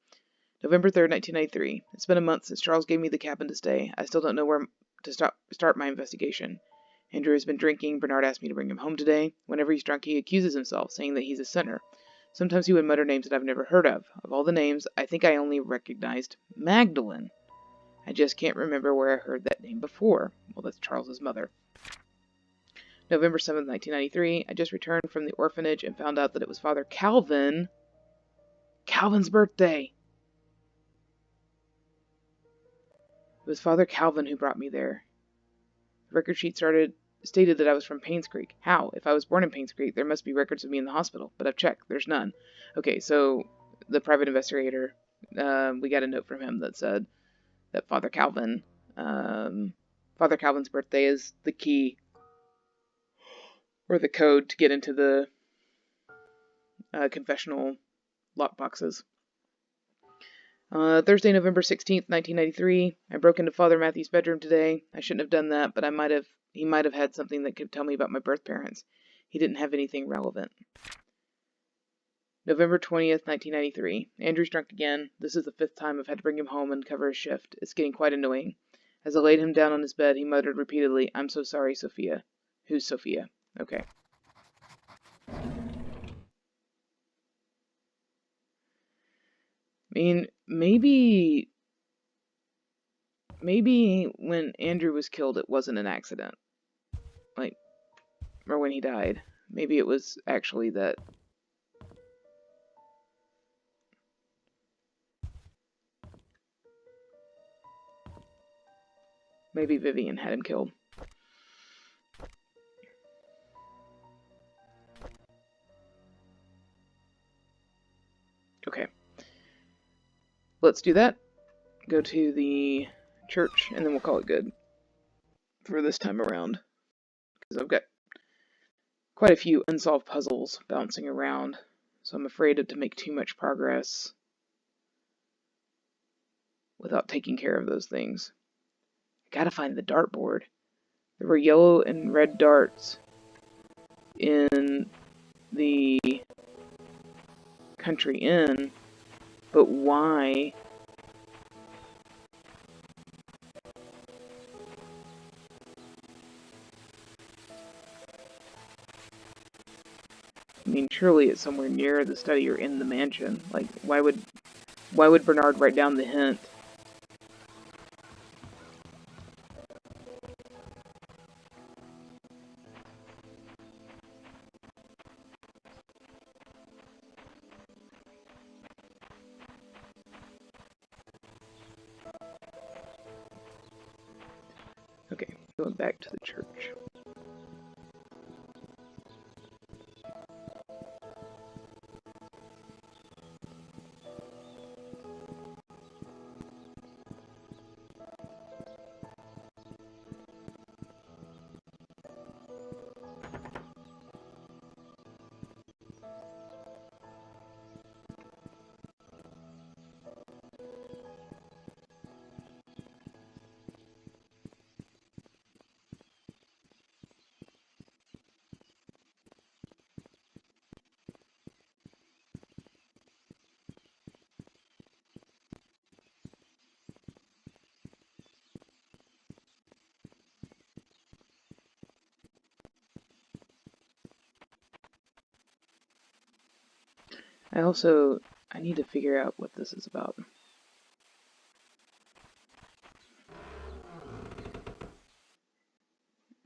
November 3rd, 1993. It's been a month since Charles gave me the cabin to stay. I still don't know where to start my investigation. Andrew has been drinking. Bernard asked me to bring him home today. Whenever he's drunk, he accuses himself, saying that he's a sinner. Sometimes he would mutter names that I've never heard of. Of all the names, I think I only recognized Magdalene. I just can't remember where I heard that name before. Well, that's Charles's mother. November 7th, 1993. I just returned from the orphanage and found out that it was Father Calvin's birthday. It was Father Calvin who brought me there. The record sheet stated that I was from Painscreek. How? If I was born in Painscreek, there must be records of me in the hospital. But I've checked. There's none. Okay, so the private investigator, we got a note from him that said that Father Calvin's birthday is the key or the code to get into the confessional lockboxes. Thursday, November 16th, 1993. I broke into Father Matthew's bedroom today. I shouldn't have done that, but he might have had something that could tell me about my birth parents. He didn't have anything relevant. November 20th, 1993. Andrew's drunk again. This is the 5th time I've had to bring him home and cover his shift. It's getting quite annoying. As I laid him down on his bed, he muttered repeatedly, "I'm so sorry, Sophia." Who's Sophia? Okay. I mean, maybe when Andrew was killed, it wasn't an accident. Or when he died. Maybe it was actually that maybe Vivian had him killed. Okay. Let's do that. Go to the church, and then we'll call it good for this time around. Because I've got quite a few unsolved puzzles bouncing around, so I'm afraid to make too much progress without taking care of those things. I gotta find the dartboard. There were yellow and red darts in the country inn, but why? I mean, surely it's somewhere near the study or in the mansion. Like, why would Bernard write down the hint? Okay, going back to the church. I need to figure out what this is about.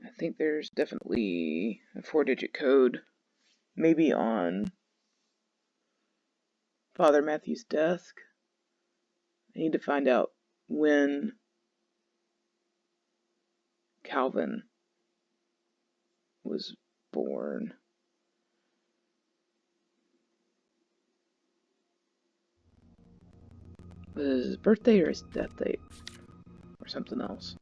I think there's definitely a 4-digit code, maybe on Father Matthew's desk. I need to find out when Calvin was born. Was it his birthday or his death date? Or something else?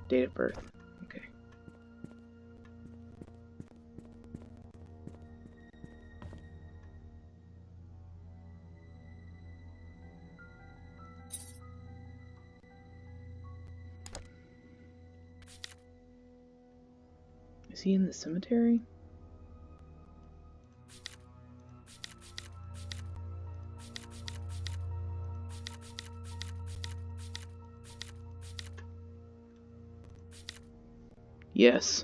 Date of birth. Okay. Is he in the cemetery? Yes,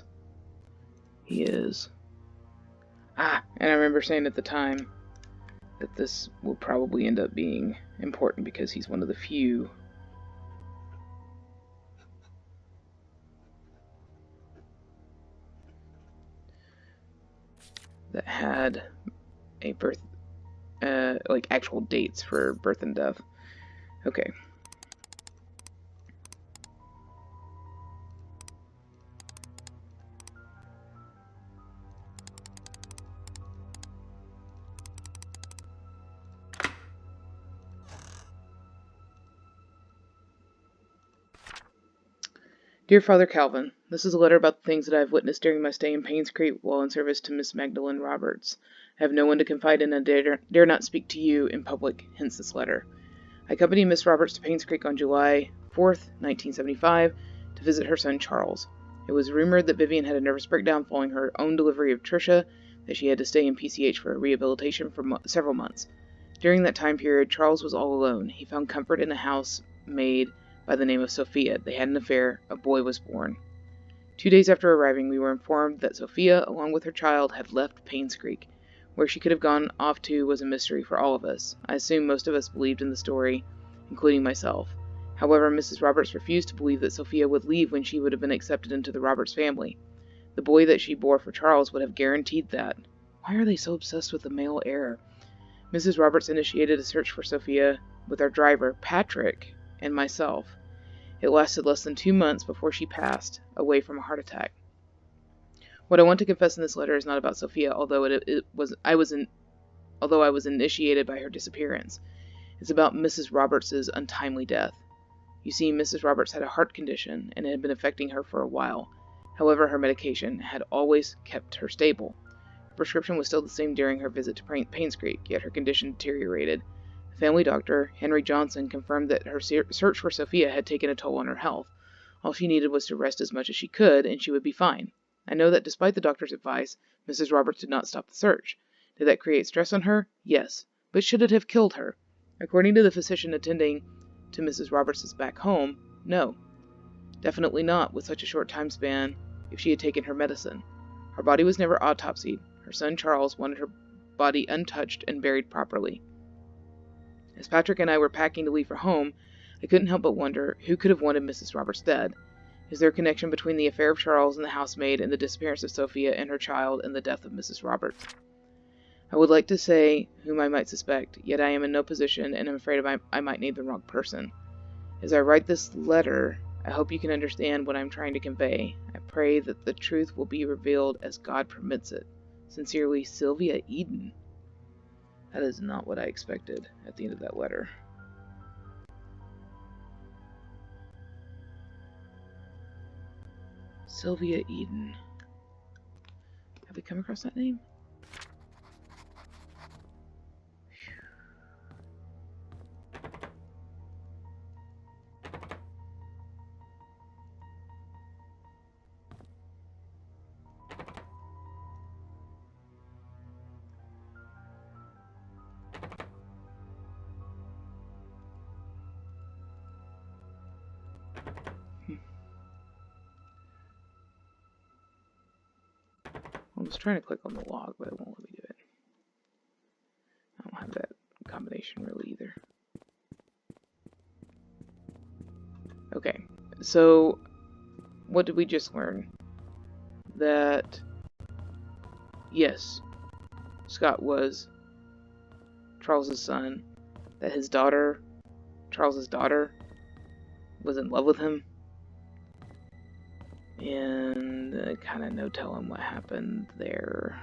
he is. Ah, and I remember saying at the time that this will probably end up being important because he's one of the few that had a birth, like actual dates for birth and death. Okay. Dear Father Calvin, this is a letter about the things that I have witnessed during my stay in Painscreek while in service to Miss Magdalene Roberts. I have no one to confide in and dare not speak to you in public, hence this letter. I accompanied Miss Roberts to Painscreek on July 4th, 1975, to visit her son Charles. It was rumored that Vivian had a nervous breakdown following her own delivery of Tricia, that she had to stay in PCH for rehabilitation for several months. During that time period, Charles was all alone. He found comfort in a housemaid by the name of Sophia. They had an affair. A boy was born. 2 days after arriving, we were informed that Sophia, along with her child, had left Painscreek. Where she could have gone off to was a mystery for all of us. I assume most of us believed in the story, including myself. However, Mrs. Roberts refused to believe that Sophia would leave when she would have been accepted into the Roberts family. The boy that she bore for Charles would have guaranteed that. Why are they so obsessed with the male heir? Mrs. Roberts initiated a search for Sophia with our driver, Patrick, and myself. It lasted less than 2 months before she passed away from a heart attack. What I want to confess in this letter is not about Sophia, although I was initiated by her disappearance. It's about Mrs. Roberts's untimely death. You see, Mrs. Roberts had a heart condition, and it had been affecting her for a while. However, her medication had always kept her stable. Her prescription was still the same during her visit to Painscreek, yet her condition deteriorated. The family doctor, Henry Johnson, confirmed that her search for Sophia had taken a toll on her health. All she needed was to rest as much as she could, and she would be fine. I know that despite the doctor's advice, Mrs. Roberts did not stop the search. Did that create stress on her? Yes. But should it have killed her? According to the physician attending to Mrs. Roberts' back home, no. Definitely not with such a short time span if she had taken her medicine. Her body was never autopsied. Her son Charles wanted her body untouched and buried properly. As Patrick and I were packing to leave for home, I couldn't help but wonder who could have wanted Mrs. Roberts dead. Is there a connection between the affair of Charles and the housemaid and the disappearance of Sophia and her child and the death of Mrs. Roberts? I would like to say whom I might suspect, yet I am in no position and am afraid I might name the wrong person. As I write this letter, I hope you can understand what I am trying to convey. I pray that the truth will be revealed as God permits it. Sincerely, Sylvia Eden. That is not what I expected at the end of that letter. Sylvia Eden. Have we come across that name? I was trying to click on the log, but it won't let me do it. I don't have that combination really either. Okay, so what did we just learn? That, yes, Scott was Charles's son, that his daughter, Charles's daughter, was in love with him, and kind of no telling what happened there.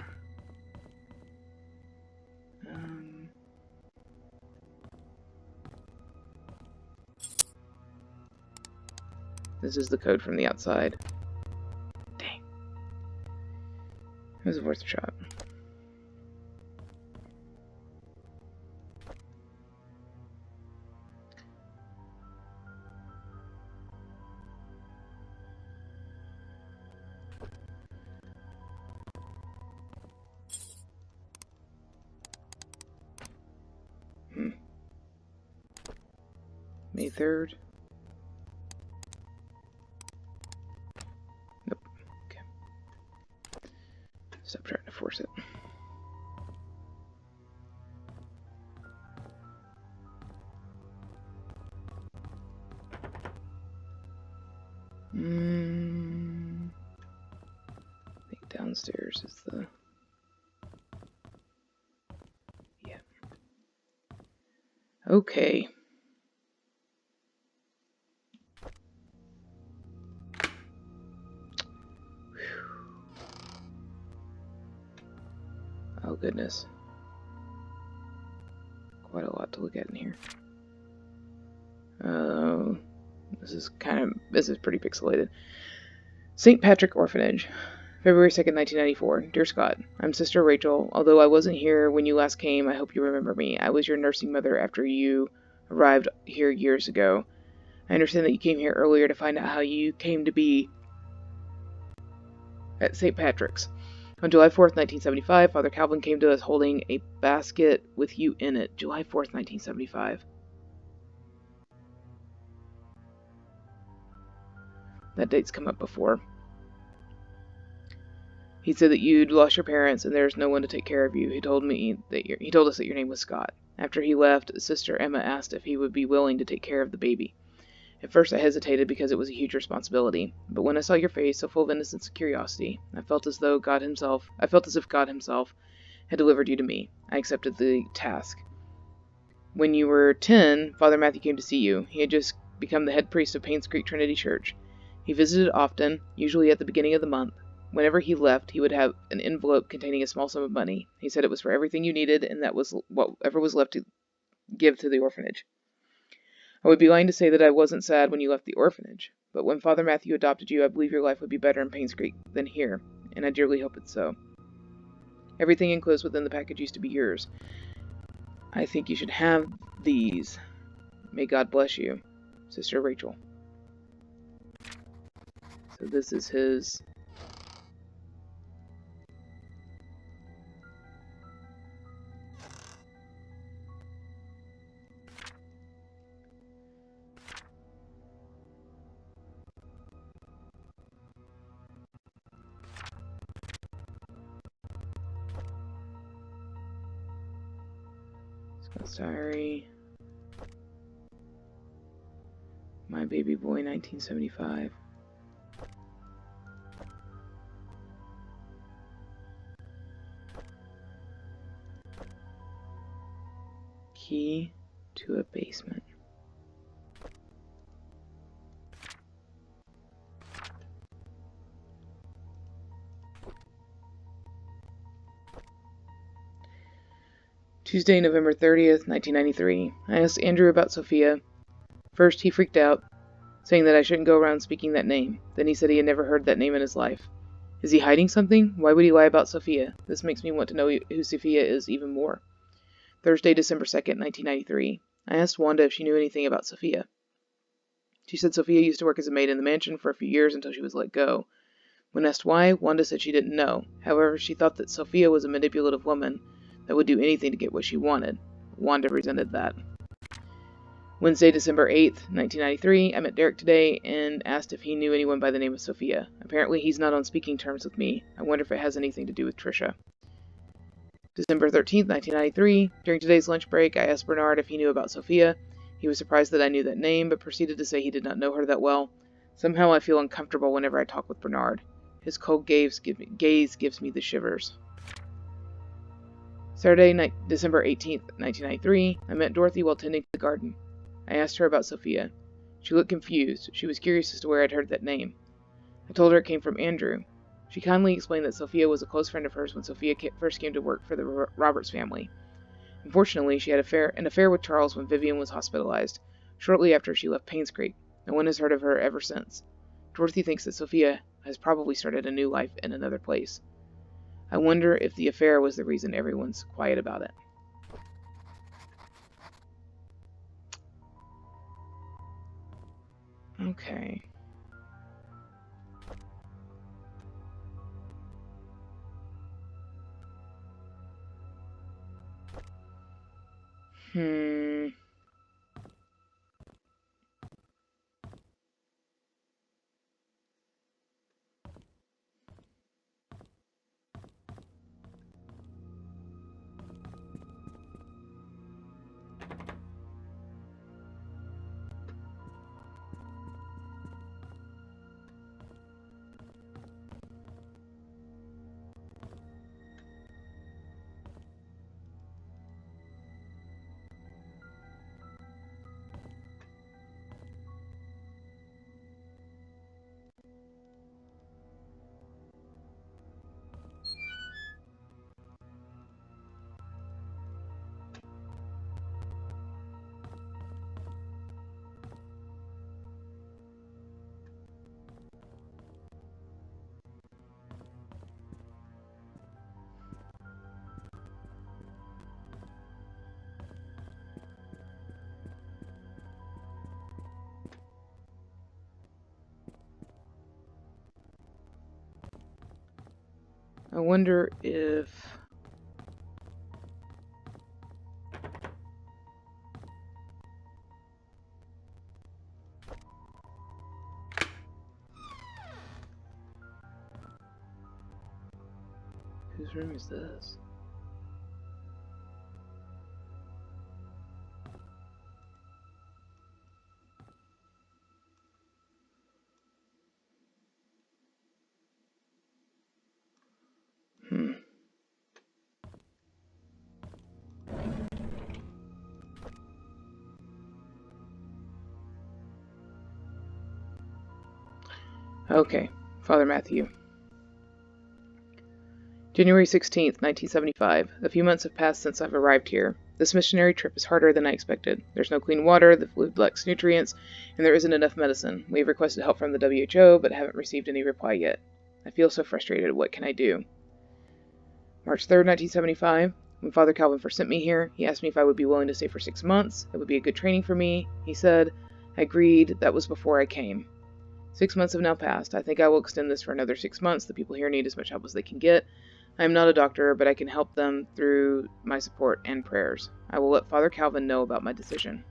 This is the code from the outside. Dang. It was worth a shot. May 3rd. Nope. Stop trying to force it. I think downstairs is the... Yeah. Okay. Oh, goodness. Quite a lot to look at in here. This is pretty pixelated. St. Patrick Orphanage, February 2nd, 1994. Dear Scott, I'm Sister Rachel. Although I wasn't here when you last came, I hope you remember me. I was your nursing mother after you arrived here years ago. I understand that you came here earlier to find out how you came to be at St. Patrick's. On July 4th, 1975, Father Calvin came to us holding a basket with you in it. July 4th, 1975. That date's come up before. He said that you'd lost your parents and there's no one to take care of you. He told us that your name was Scott. After he left, Sister Emma asked if he would be willing to take care of the baby. At first I hesitated because it was a huge responsibility, but when I saw your face so full of innocence and curiosity, I felt as if God himself had delivered you to me. I accepted the task. When you were 10, Father Matthew came to see you. He had just become the head priest of Painscreek Trinity Church. He visited often, usually at the beginning of the month. Whenever he left, he would have an envelope containing a small sum of money. He said it was for everything you needed, and that was whatever was left to give to the orphanage. I would be lying to say that I wasn't sad when you left the orphanage, but when Father Matthew adopted you, I believe your life would be better in Painscreek than here, and I dearly hope it's so. Everything enclosed within the package used to be yours. I think you should have these. May God bless you, Sister Rachel. So this is his... Scott's Diary. My Baby Boy, 1975. Key to a basement. Tuesday, November 30th, 1993. I asked Andrew about Sophia. First, he freaked out, saying that I shouldn't go around speaking that name. Then he said he had never heard that name in his life. Is he hiding something? Why would he lie about Sophia? This makes me want to know who Sophia is even more. Thursday, December 2nd, 1993. I asked Wanda if she knew anything about Sophia. She said Sophia used to work as a maid in the mansion for a few years until she was let go. When asked why, Wanda said she didn't know. However, she thought that Sophia was a manipulative woman that would do anything to get what she wanted. Wanda resented that. Wednesday, December 8th, 1993, I met Derek today and asked if he knew anyone by the name of Sophia. Apparently he's not on speaking terms with me. I wonder if it has anything to do with Trisha. December 13th, 1993, during today's lunch break, I asked Bernard if he knew about Sophia. He was surprised that I knew that name, but proceeded to say he did not know her that well. Somehow I feel uncomfortable whenever I talk with Bernard. His cold gaze gives me the shivers. Saturday, December 18th, 1993, I met Dorothy while tending to the garden. I asked her about Sophia. She looked confused. She was curious as to where I'd heard that name. I told her it came from Andrew. She kindly explained that Sophia was a close friend of hers when Sophia first came to work for the Roberts family. Unfortunately, she had an affair with Charles when Vivian was hospitalized, shortly after she left Painscreek. No one has heard of her ever since. Dorothy thinks that Sophia has probably started a new life in another place. I wonder if the affair was the reason everyone's quiet about it. Okay. I wonder if... Whose room is this? Okay, Father Matthew. January 16th, 1975. A few months have passed since I've arrived here. This missionary trip is harder than I expected. There's no clean water, the food lacks nutrients, and there isn't enough medicine. We have requested help from the WHO, but haven't received any reply yet. I feel so frustrated. What can I do? March 3rd, 1975. When Father Calvin first sent me here, he asked me if I would be willing to stay for 6 months. It would be a good training for me, he said. I agreed. That was before I came. 6 months have now passed. I think I will extend this for another 6 months. The people here need as much help as they can get. I am not a doctor, but I can help them through my support and prayers. I will let Father Calvin know about my decision.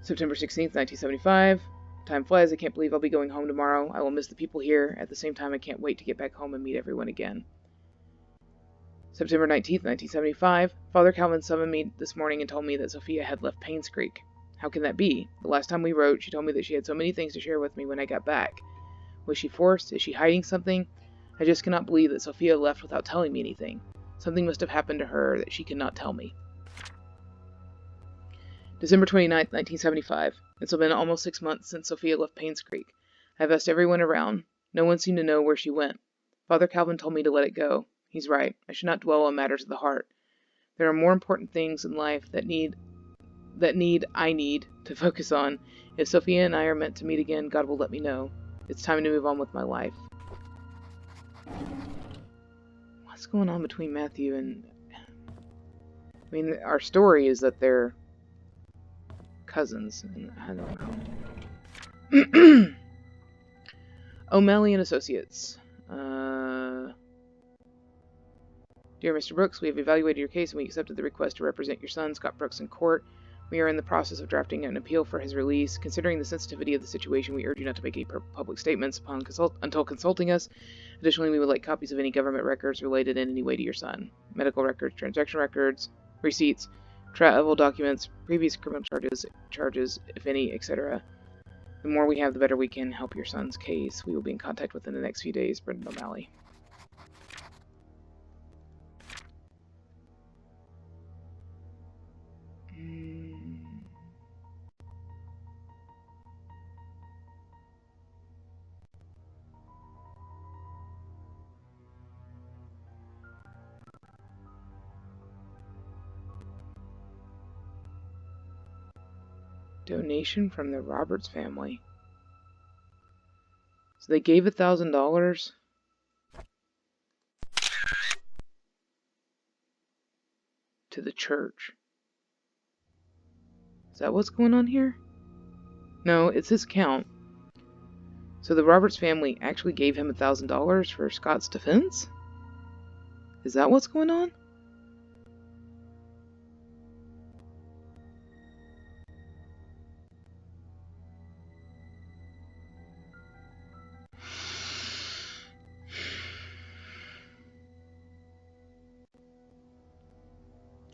September 16th, 1975. Time flies. I can't believe I'll be going home tomorrow. I will miss the people here. At the same time, I can't wait to get back home and meet everyone again. September 19th, 1975. Father Calvin summoned me this morning and told me that Sophia had left Painscreek. How can that be? The last time we wrote, she told me that she had so many things to share with me when I got back. Was she forced? Is she hiding something? I just cannot believe that Sophia left without telling me anything. Something must have happened to her that she cannot tell me. December 29th, 1975. It's been almost 6 months since Sophia left Painscreek. I have asked everyone around. No one seemed to know where she went. Father Calvin told me to let it go. He's right. I should not dwell on matters of the heart. There are more important things in life I need to focus on. If Sophia and I are meant to meet again, God will let me know. It's time to move on with my life. What's going on between Matthew and... I mean, our story is that they're cousins, and I don't know. O'Malley and Associates. Dear Mr. Brooks, we have evaluated your case and we accepted the request to represent your son, Scott Brooks, in court. We are in the process of drafting an appeal for his release. Considering the sensitivity of the situation, we urge you not to make any public statements until consulting us. Additionally, we would like copies of any government records related in any way to your son. Medical records, transaction records, receipts, travel documents, previous criminal charges, if any, etc. The more we have, the better we can help your son's case. We will be in contact within the next few days. Brendan O'Malley. Donation from the Roberts family. So they gave $1,000 to the church. Is that what's going on here? No, it's his account. So the Roberts family actually gave him $1,000 for Scott's defense? Is that what's going on?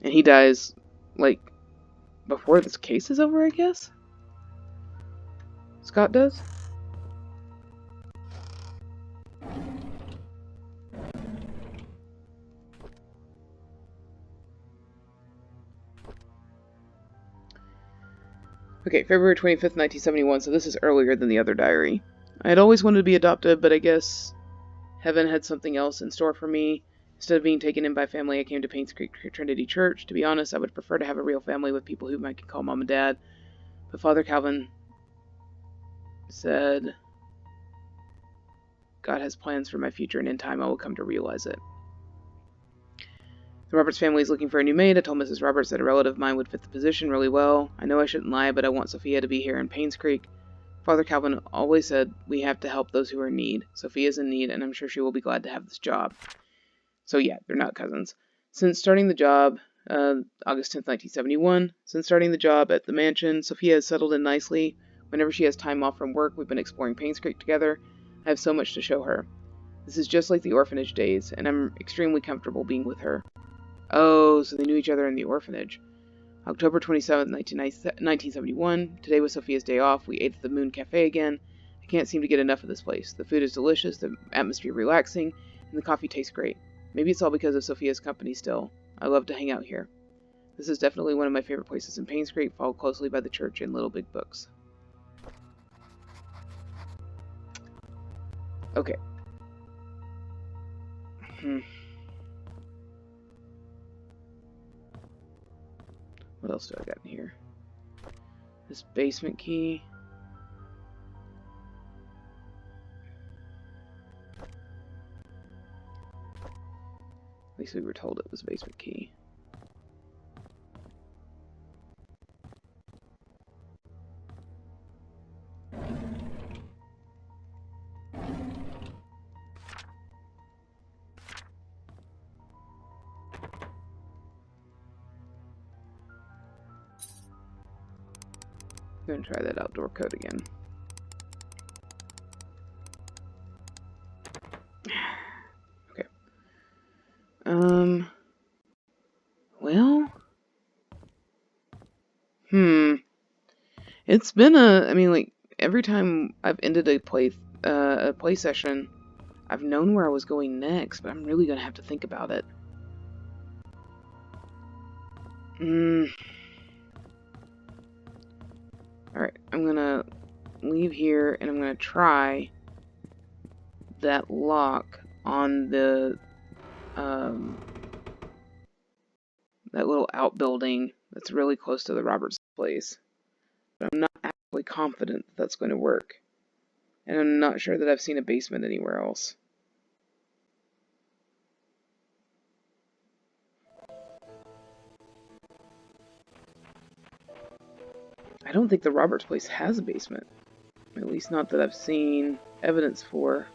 And he dies, like, before this case is over, I guess? Scott does? Okay, February 25th, 1971, so this is earlier than the other diary. I had always wanted to be adopted, but I guess heaven had something else in store for me. Instead of being taken in by family, I came to Painscreek Trinity Church. To be honest, I would prefer to have a real family with people whom I can call mom and dad. But Father Calvin said, God has plans for my future, and in time I will come to realize it. The Roberts family is looking for a new maid. I told Mrs. Roberts that a relative of mine would fit the position really well. I know I shouldn't lie, but I want Sophia to be here in Painscreek Father Calvin always said we have to help those who are in need. Sophia's in need, and I'm sure she will be glad to have this job. So yeah, they're not cousins. Since starting the job, August 10th, 1971, since starting the job at the mansion, Sophia has settled in nicely. Whenever she has time off from work, we've been exploring Painscreek together. I have so much to show her. This is just like the orphanage days, and I'm extremely comfortable being with her. Oh, so they knew each other in the orphanage. October 27th, 1971. Today was Sophia's day off. We ate at the Moon Cafe again. I can't seem to get enough of this place. The food is delicious, the atmosphere relaxing, and the coffee tastes great. Maybe it's all because of Sophia's company still. I love to hang out here. This is definitely one of my favorite places in Painscreek, followed closely by the church and Little Big Books. Okay. What else do I got in here? This basement key. At least we were told it was a basement key. I'm gonna try that outdoor code again. Okay. Well. It's been I mean, like, every time I've ended a play session, I've known where I was going next, but I'm really gonna have to think about it. Alright, I'm gonna leave here, and I'm gonna try that lock on the, that little outbuilding that's really close to the Roberts place. But I'm not actually confident that that's going to work. And I'm not sure that I've seen a basement anywhere else. I don't think the Roberts place has a basement. At least not that I've seen evidence for.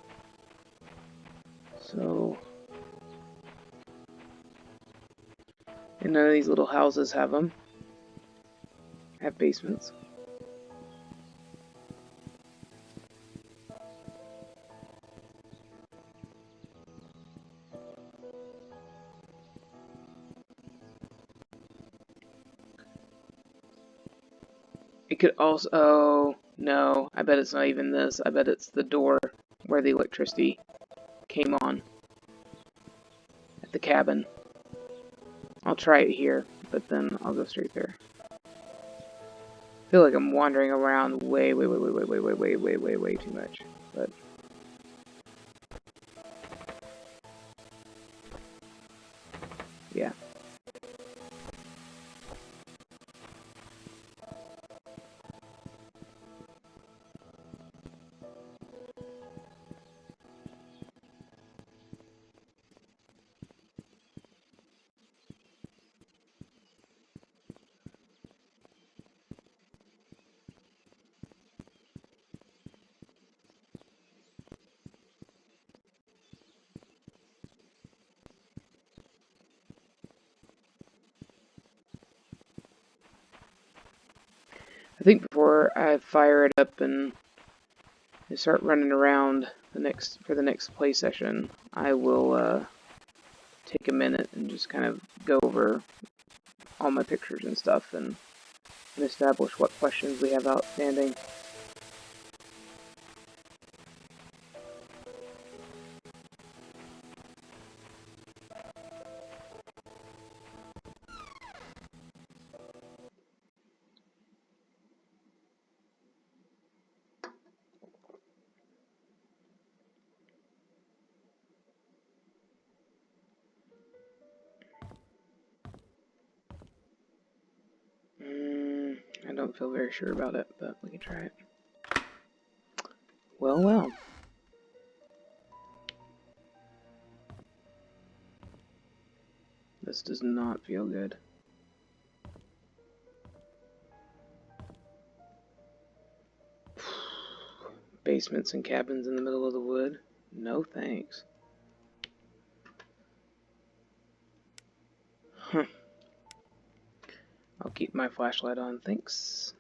So... and none of these little houses have them. Have basements. It could also... oh, no. I bet it's not even this. I bet it's the door where the electricity came on. At the cabin. I'll try it here, but then I'll go straight there. I feel like I'm wandering around way too much. But... yeah. I think before I fire it up and start running around for the next play session, I will take a minute and just kind of go over all my pictures and stuff and establish what questions we have outstanding. I don't feel very sure about it, but we can try it. Well. This does not feel good. Basements and cabins in the middle of the wood. No thanks. Huh. I'll keep my flashlight on, thanks.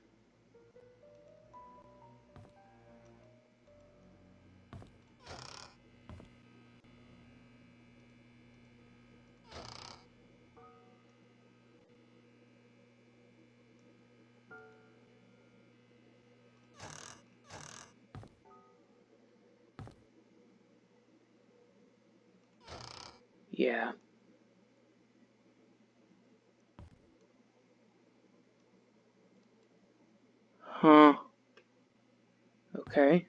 Yeah. Huh. Okay.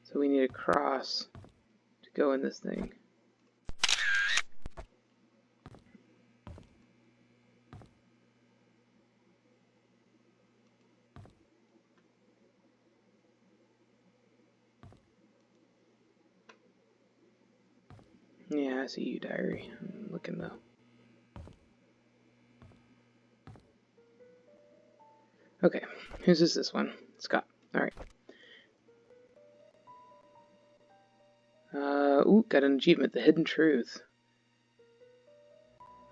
So we need a cross to go in this thing. Yeah, I see you, diary. I'm looking though. Okay, whose is this one? Scott. Alright. Ooh, got an achievement, The Hidden Truth.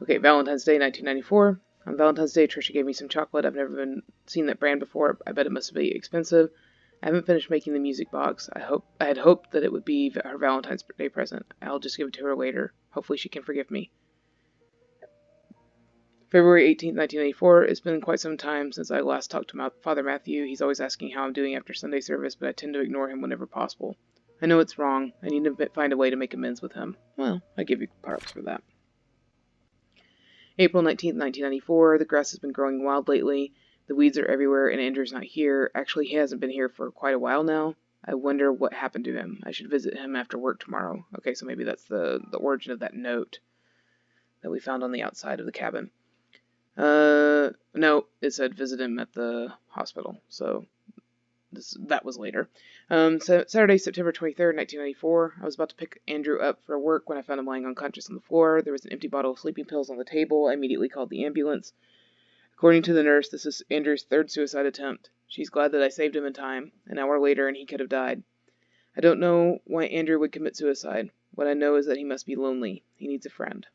Okay, Valentine's Day, 1994. On Valentine's Day, Trisha gave me some chocolate. I've never seen that brand before. I bet it must be expensive. I haven't finished making the music box. I had hoped that it would be her Valentine's Day present. I'll just give it to her later. Hopefully she can forgive me. February 18th, 1984. It's been quite some time since I last talked to Father Matthew. He's always asking how I'm doing after Sunday service, but I tend to ignore him whenever possible. I know it's wrong. I need to find a way to make amends with him. Well, I give you props for that. April 19th, 1994. The grass has been growing wild lately. The weeds are everywhere, and Andrew's not here. Actually, he hasn't been here for quite a while now. I wonder what happened to him. I should visit him after work tomorrow. Okay, so maybe that's the origin of that note that we found on the outside of the cabin. No, it said visit him at the hospital, so that was later. So Saturday, September 23rd, 1994. I was about to pick Andrew up for work when I found him lying unconscious on the floor. There was an empty bottle of sleeping pills on the table. I immediately called the ambulance. According to the nurse, this is Andrew's third suicide attempt. She's glad that I saved him in time. An hour later, and he could have died. I don't know why Andrew would commit suicide. What I know is that he must be lonely. He needs a friend.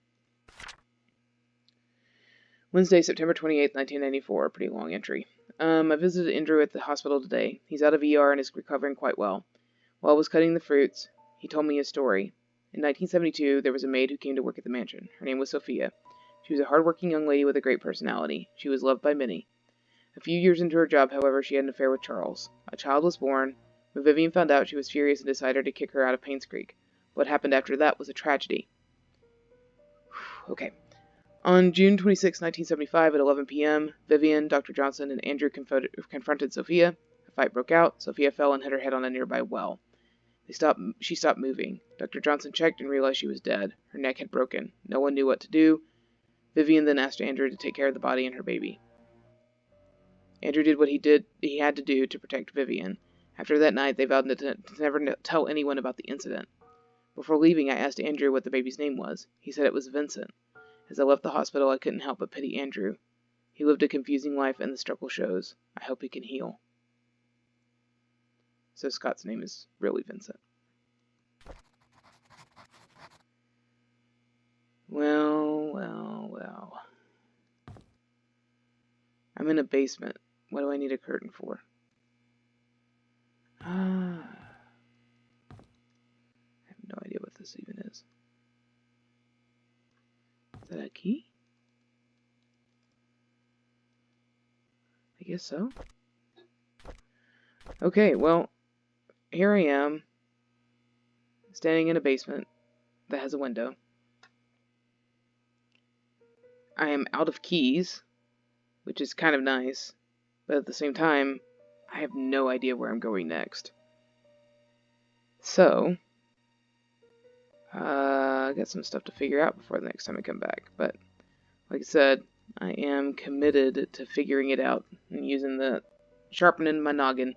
Wednesday, September 28th, 1994. Pretty long entry. I visited Andrew at the hospital today. He's out of ER and is recovering quite well. While I was cutting the fruits, he told me a story. In 1972, there was a maid who came to work at the mansion. Her name was Sophia. She was a hard-working young lady with a great personality. She was loved by many. A few years into her job, however, she had an affair with Charles. A child was born. When Vivian found out, she was furious and decided to kick her out of Painscreek. What happened after that was a tragedy. Okay. On June 26, 1975, at 11 p.m., Vivian, Dr. Johnson, and Andrew confronted Sophia. A fight broke out. Sophia fell and hit her head on a nearby well. She stopped moving. Dr. Johnson checked and realized she was dead. Her neck had broken. No one knew what to do. Vivian then asked Andrew to take care of the body and her baby. Andrew did what he had to do to protect Vivian. After that night, they vowed to never tell anyone about the incident. Before leaving, I asked Andrew what the baby's name was. He said it was Vincent. As I left the hospital, I couldn't help but pity Andrew. He lived a confusing life, and the struggle shows. I hope he can heal. So Scott's name is really Vincent. Well. I'm in a basement. What do I need a curtain for? I have no idea what this even is. Is that a key? I guess so. Okay, well, here I am, standing in a basement that has a window. I am out of keys, which is kind of nice, but at the same time, I have no idea where I'm going next. So, I got some stuff to figure out before the next time I come back, but like I said, I am committed to figuring it out and sharpening my noggin.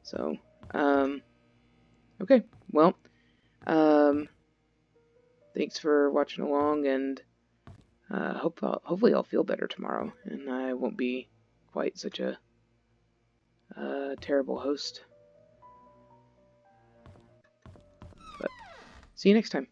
So, okay, well, thanks for watching along, and hopefully I'll feel better tomorrow, and I won't be quite such a a terrible host. But see you next time.